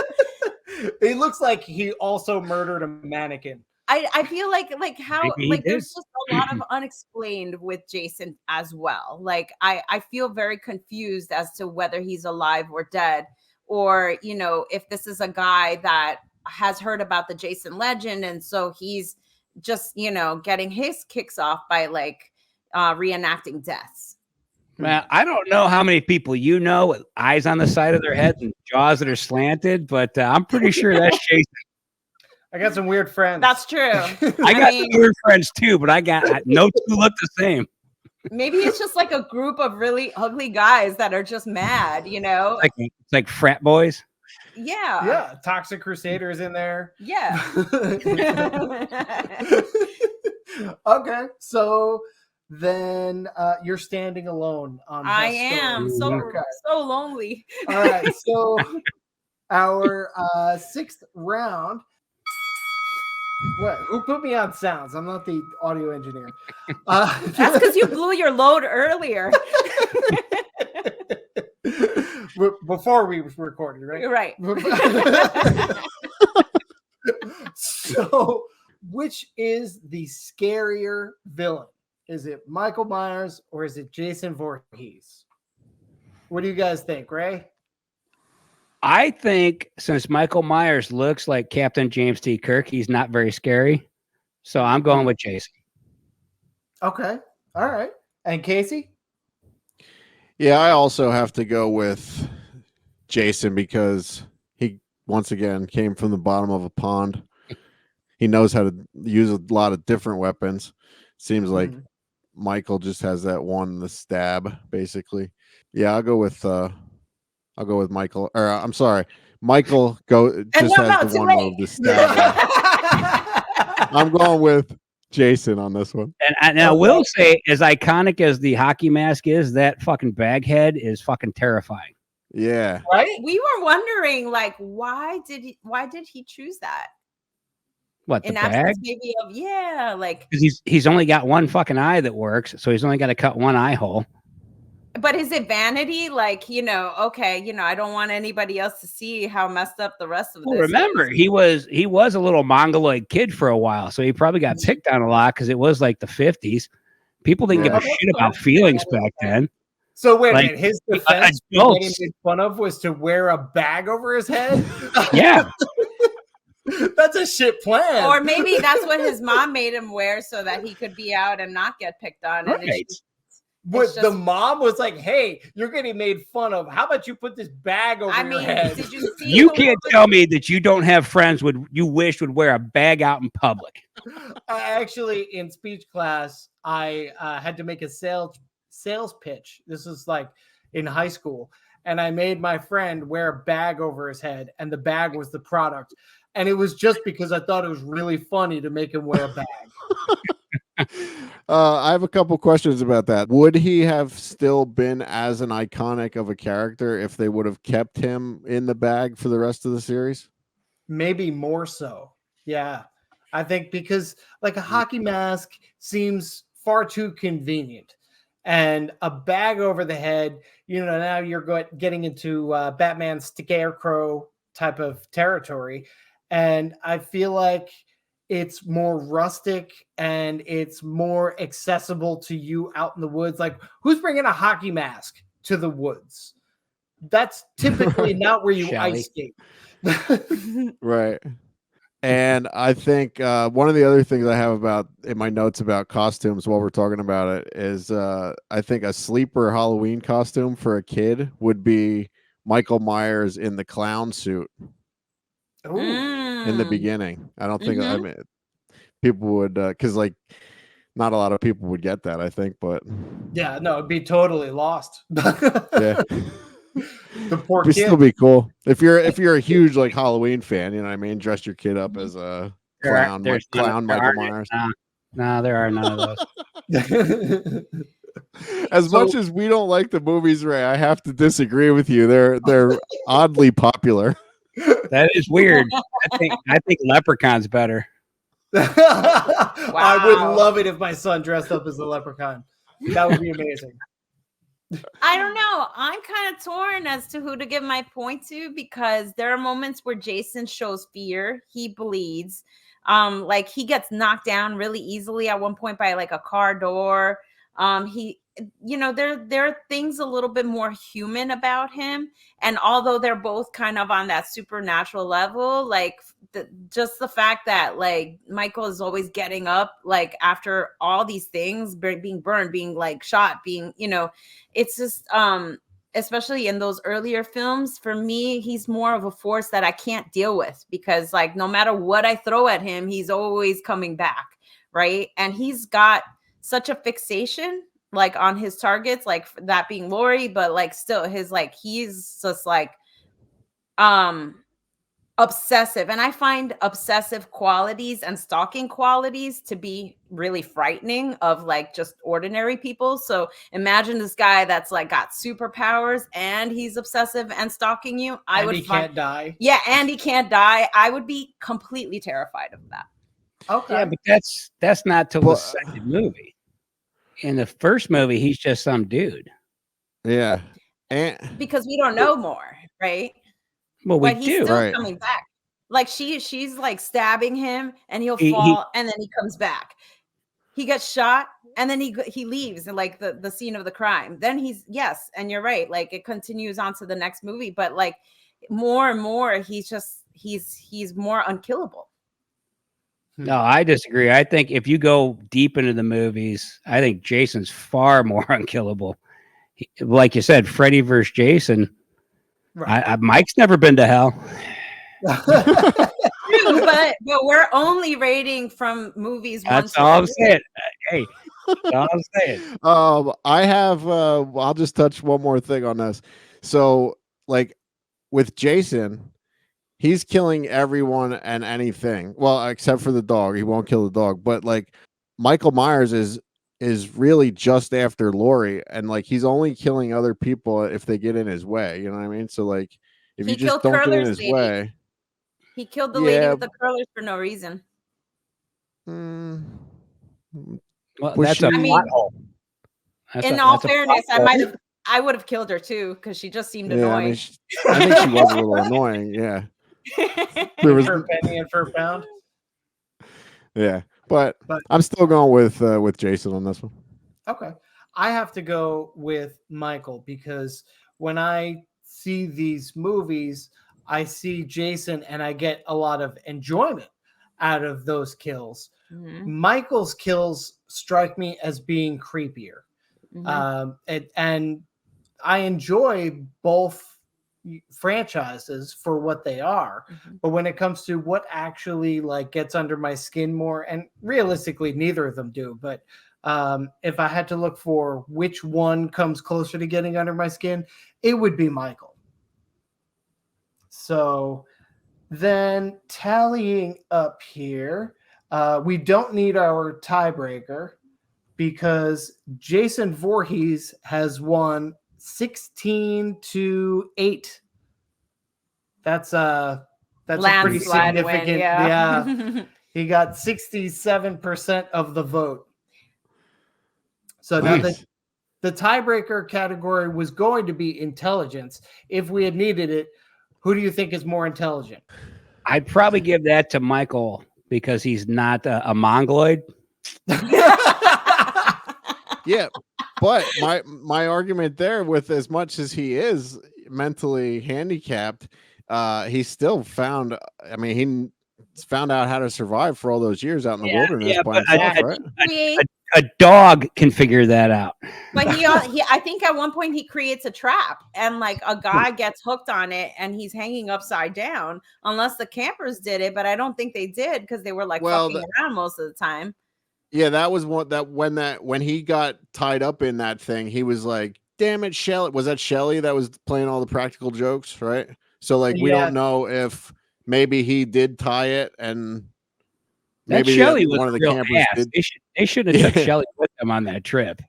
It looks like he also murdered a mannequin. I feel like how Maybe like there's just a lot of unexplained with Jason as well. Like I feel very confused as to whether he's alive or dead, or you know, if this is a guy that has heard about the Jason legend and so he's just, you know, getting his kicks off by like reenacting deaths. Man, I don't know how many people you know with eyes on the side of their head and jaws that are slanted, but I'm pretty sure that's Jason. I got some weird friends. That's true. I got some weird friends too, but I got no two look the same. Maybe it's just like a group of really ugly guys that are just mad, you know? It's like frat boys. Yeah. Yeah. Toxic Crusaders in there. Yeah. Okay. So then you're standing alone on I am so lonely. All right. So our sixth round. What? Who put me on sounds? I'm not the audio engineer. That's because you blew your load earlier. Before we recorded, right? Right. So, which is the scarier villain? Is it Michael Myers or is it Jason Voorhees? What do you guys think, Ray? I think since Michael Myers looks like Captain James T. Kirk, he's not very scary. So I'm going with Jason. Okay. All right. And Casey? Yeah, I also have to go with Jason because he, once again, came from the bottom of a pond. He knows how to use a lot of different weapons. Seems like Michael just has that one, the stab, basically. Yeah, I'll go with Michael. Or I'm sorry, Michael just has the one move, the stab. I'm going with Jason on this one. And I will say, as iconic as the hockey mask is, that fucking bag head is fucking terrifying. Yeah. Right? We were wondering, like, why did he choose that? What, the in bag? absence maybe of like because he's only got one fucking eye that works, so he's only got to cut one eye hole. But is it vanity? Like, you know, okay, you know, I don't want anybody else to see how messed up the rest of this. Remember, he was a little mongoloid kid for a while, so he probably got picked on a lot because it was like the 50s. People didn't give a shit about feelings back then. So wait a minute, his defense for getting made fun of was to wear a bag over his head? Yeah. That's a shit plan. Or maybe that's what his mom made him wear so that he could be out and not get picked on. Right. But the mom was like, "Hey, you're getting made fun of. How about you put this bag over your head?" Did you see? You can't tell me that you don't have friends you wish would wear a bag out in public. Actually, in speech class, I had to make a sales pitch. This was like in high school, and I made my friend wear a bag over his head, and the bag was the product. And it was just because I thought it was really funny to make him wear a bag. I have a couple questions about that. Would he have still been as an iconic of a character if they would have kept him in the bag for the rest of the series? Maybe more so. Yeah. I think because like a hockey mask seems far too convenient. And a bag over the head, you know, now you're getting into Batman's Scarecrow type of territory. And I feel like it's more rustic and it's more accessible to you out in the woods. Like, who's bringing a hockey mask to the woods? That's typically not where you ice skate. Right. And I think one of the other things I have about in my notes about costumes while we're talking about it is I think a sleeper Halloween costume for a kid would be Michael Myers in the clown suit Ooh. in the beginning. I don't think I Mhm. mean people would because like not a lot of people would get that, I think, but Yeah, no, it'd be totally lost. yeah. The poor It'd kid. still be cool if you're a huge like Halloween fan, you know what I mean? Dress your kid up as a clown, Michael Myers. No, there are none of those. As So- much as we don't like the movies, Ray, I have to disagree with you. They're oddly popular. That is weird. I think Leprechaun's better. I would Wow. love it if my son dressed up as a leprechaun. That would be amazing. I don't know. I'm kind of torn as to who to give my point to because there are moments where Jason shows fear. He bleeds. Like he gets knocked down really easily at one point by like a car door. There are things a little bit more human about him. And although they're both kind of on that supernatural level, like just the fact that like Michael is always getting up, like after all these things, being burned, being like shot, being, it's just, especially in those earlier films, for me, he's more of a force that I can't deal with because like no matter what I throw at him, he's always coming back, right? And he's got such a fixation like on his targets, like that being Lori, but like still his like he's just like obsessive. And I find obsessive qualities and stalking qualities to be really frightening of like just ordinary people. So imagine this guy that's like got superpowers and he's obsessive and stalking you. Can't die. Yeah, and he can't die. I would be completely terrified of that. Okay. Yeah, but that's not till the second movie. In the first movie, he's just some dude. Yeah. And Because we don't know more, right? Well, we But he's do. still Right. coming back. Like she's like stabbing him and he'll He- fall and then he comes back. He gets shot and then he leaves in like the scene of the crime. Then yes, and you're right. Like it continues on to the next movie, but like more and more he's more unkillable. No, I disagree. I think if you go deep into the movies, I think Jason's far more unkillable. Like you said, Freddy versus Jason. Right. Mike's never been to hell. True, but we're only rating from movies. That's all I'm saying. Hey, that's all I'm saying. I have I'll just touch one more thing on this. So like with Jason, he's killing everyone and anything. Well, except for the dog. He won't kill the dog. But like Michael Myers is really just after Lori, and like he's only killing other people if they get in his way. You know what I mean? So like if He you just killed don't get in Curler's his lady. way. He killed the lady Yeah. with the curlers for no reason. mm, Well, Was that's she- a I mean, plot hole. In all fairness, I would have killed her too because she just seemed yeah, I annoying. mean, I think she was a little annoying. Yeah. There was, For a penny and for a pound. yeah, but But- I'm still going with Jason on this one. Okay. I have to go with Michael because when I see these movies, I see Jason and I get a lot of enjoyment out of those kills. Mhm, Michael's kills strike me as being creepier. mhm. And I enjoy both franchises for what they are, Mhm. but when it comes to what actually like gets under my skin more, and realistically neither of them do, but if I had to look for which one comes closer to getting under my skin, it would be Michael. So then tallying up here, we don't need our tiebreaker because Jason Voorhees has won 16-8. That's a pretty Landslide win, significant. yeah. He got 67% of the vote. So now Nice. the tiebreaker category was going to be intelligence. If we had needed it, who do you think is more intelligent? I'd probably give that to Michael because he's not a mongoloid. Yeah, but my argument there, with as much as he is mentally handicapped, he still found. I mean, found out how to survive for all those years out in the wilderness by but himself, right? A dog can figure that out. But he, I think at one point he creates a trap and like a guy gets hooked on it and he's hanging upside down, unless the campers did it. But I don't think they did because they were like fucking around most of the time. Yeah, that was when he got tied up in that thing, he was like, damn it, Shelly. Was that Shelly that was playing all the practical jokes, right? So like we don't know if maybe he did tie it and maybe Shelly was one of the real campers ass. did. They should have took Shelly with them on that trip.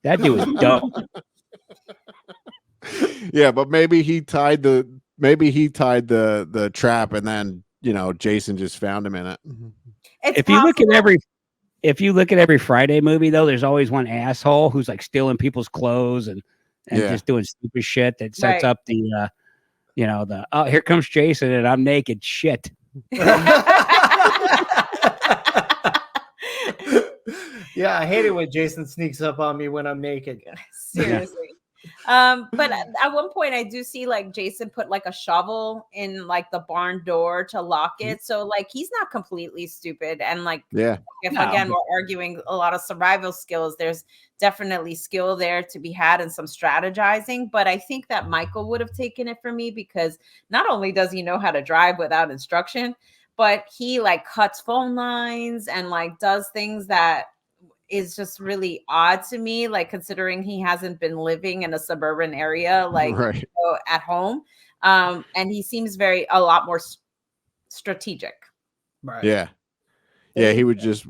That dude was dumb. Yeah, but maybe he tied the trap and then Jason just found him in it. If you look at every Friday movie though, there's always one asshole who's like stealing people's clothes and just doing stupid shit that sets up the oh, here comes Jason and I'm naked shit. Yeah, I hate it when Jason sneaks up on me when I'm naked. Seriously. But at one point I do see like Jason put like a shovel in like the barn door to lock it. So like he's not completely stupid. And like again we're arguing a lot of survival skills, there's definitely skill there to be had and some strategizing. But I think that Michael would have taken it for me because not only does he know how to drive without instruction, but he like cuts phone lines and like does things that is just really odd to me, like considering he hasn't been living in a suburban area like at home, and he seems a lot more strategic. Right. Yeah, he would just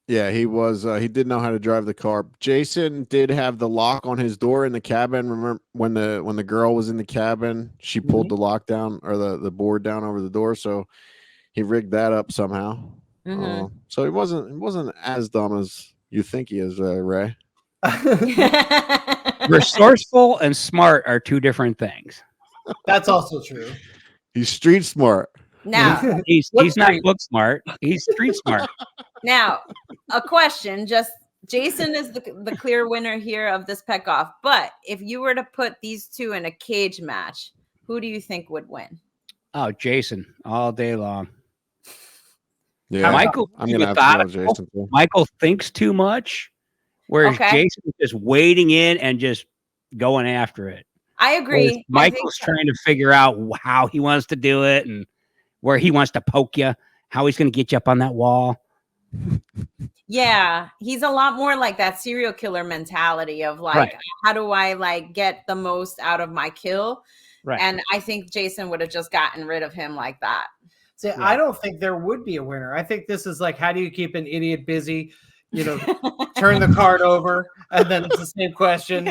he was he did know how to drive the car. Jason did have the lock on his door in the cabin. Remember when the girl was in the cabin, she pulled the lock down or the board down over the door, so he rigged that up somehow. So he wasn't as dumb as you think he is, Ray. Resourceful and smart are two different things. That's also true. He's street smart. Now he's not book smart. He's street smart. Now, a question. Just Jason is the clear winner here of this PEC Off. But if you were to put these two in a cage match, who do you think would win? Oh, Jason, all day long. Yeah, Michael. I'm gonna have to go Jason too. Michael thinks too much, whereas Jason is just wading in and just going after it. I agree. Michael's trying to figure out how he wants to do it and where he wants to poke you, how he's going to get you up on that wall. Yeah, he's a lot more like that serial killer mentality of like, how do I like get the most out of my kill? Right. And I think Jason would have just gotten rid of him like that. See, I don't think there would be a winner. I think this is like, how do you keep an idiot busy? Turn the card over, and then it's the same question,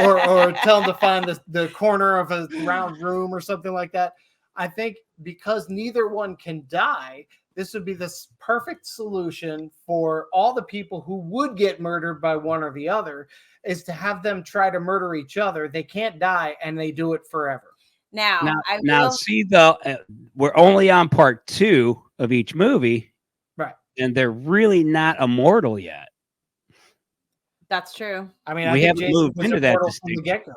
or tell them to find the corner of a round room or something like that. I think because neither one can die, this would be this perfect solution for all the people who would get murdered by one or the other, is to have them try to murder each other. They can't die, and they do it forever. Now, see, though, we're only on part 2 of each movie, right? And they're really not immortal yet. That's true. I mean, we haven't moved into that distinction.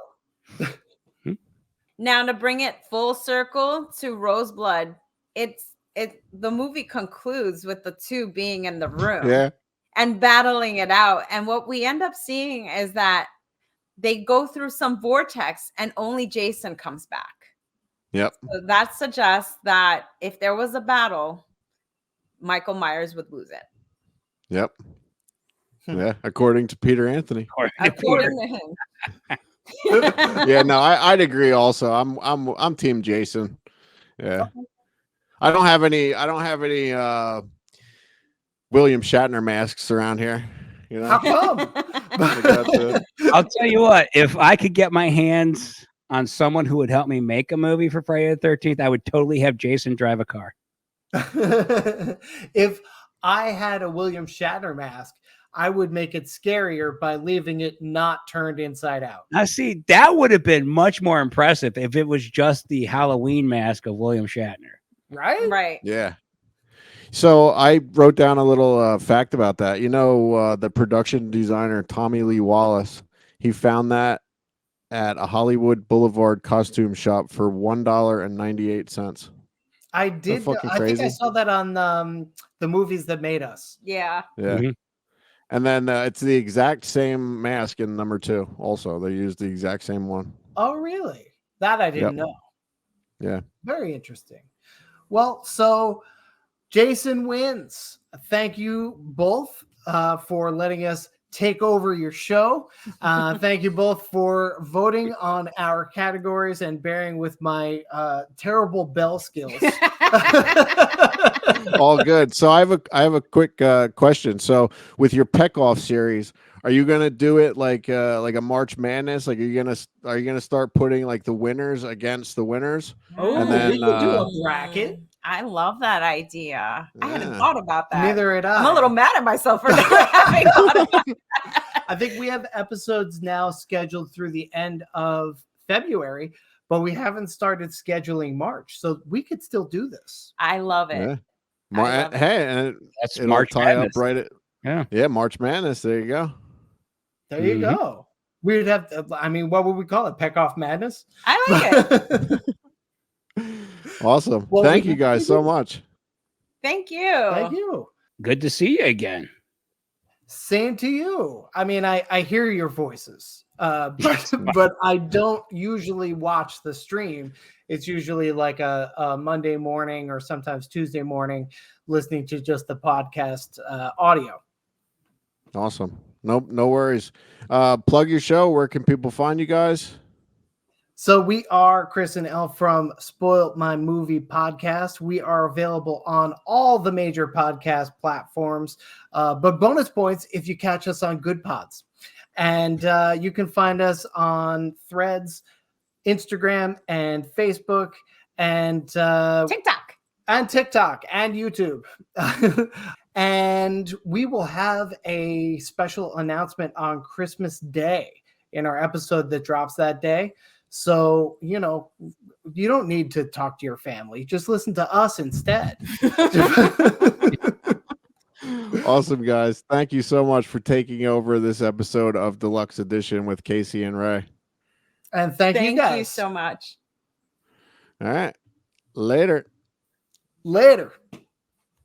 Now, to bring it full circle to Roseblood, the movie concludes with the two being in the room and battling it out. And what we end up seeing is that they go through some vortex and only Jason comes back. Yep. So that suggests that if there was a battle, Michael Myers would lose it. Yep. Yeah, according to Peter Anthony. According to him. Yeah, no, I'd agree also. I'm team Jason. Yeah. I don't have any William Shatner masks around here. How come? I'll tell you what, if I could get my hands on someone who would help me make a movie for Friday the 13th, I would totally have Jason drive a car. If I had a William Shatner mask, I would make it scarier by leaving it not turned inside out. Now, see, that would have been much more impressive if it was just the Halloween mask of William Shatner. Right? Right. Yeah. So I wrote down a little fact about that. The production designer, Tommy Lee Wallace, he found that at a Hollywood Boulevard costume shop for $1.98. I did. fucking I think I crazy. saw that on the Movies That Made Us. Yeah. Yeah. Mhm. And then it's the exact same mask in number 2. Also, they used the exact same one. Oh, really? That I didn't know. Yeah. Very interesting. Well, so Jason wins. Thank you both for letting us take over your show. Thank you both for voting on our categories and bearing with my terrible bell skills. All good. So I have a quick question. So with your PEC OFF series, are you gonna do it like a March Madness? Like, are you gonna start putting like the winners against the winners? Oh, And then, we could do a bracket. I love that idea. I hadn't Yeah. thought about that. Neither had I. I'm a little mad at myself for not having thought about that. I think we have episodes now scheduled through the end of February, but we haven't started scheduling March, so we could still do this. I love it. Yeah. I love it. Hey, and That's it'll March tie Madness. up right at Yeah. March Madness. There you go. There you Mhm. go. We'd have to, I mean, what would we call it? PEC OFF Madness? I like it. Awesome. Well, Thank we- you guys so much. Thank you. Thank you. Good to see you again. Same to you. I mean, I hear your voices, but I don't usually watch the stream. It's usually like a Monday morning or sometimes Tuesday morning, listening to just the podcast audio. Awesome. No worries. Plug your show. Where can people find you guys? So we are Chris and Elle from Spoiled My Movie Podcast. We are available on all the major podcast platforms, but bonus points if you catch us on GOODPODS. And you can find us on Threads, Instagram, and Facebook, and TikTok. and YouTube. And we will have a special announcement on Christmas Day in our episode that drops that day. So, you don't need to talk to your family. Just listen to us instead. Awesome, guys. Thank you so much for taking over this episode of Deluxe Edition with Casey and Ray. And thank you guys. Thank you so much. All right. Later. Later.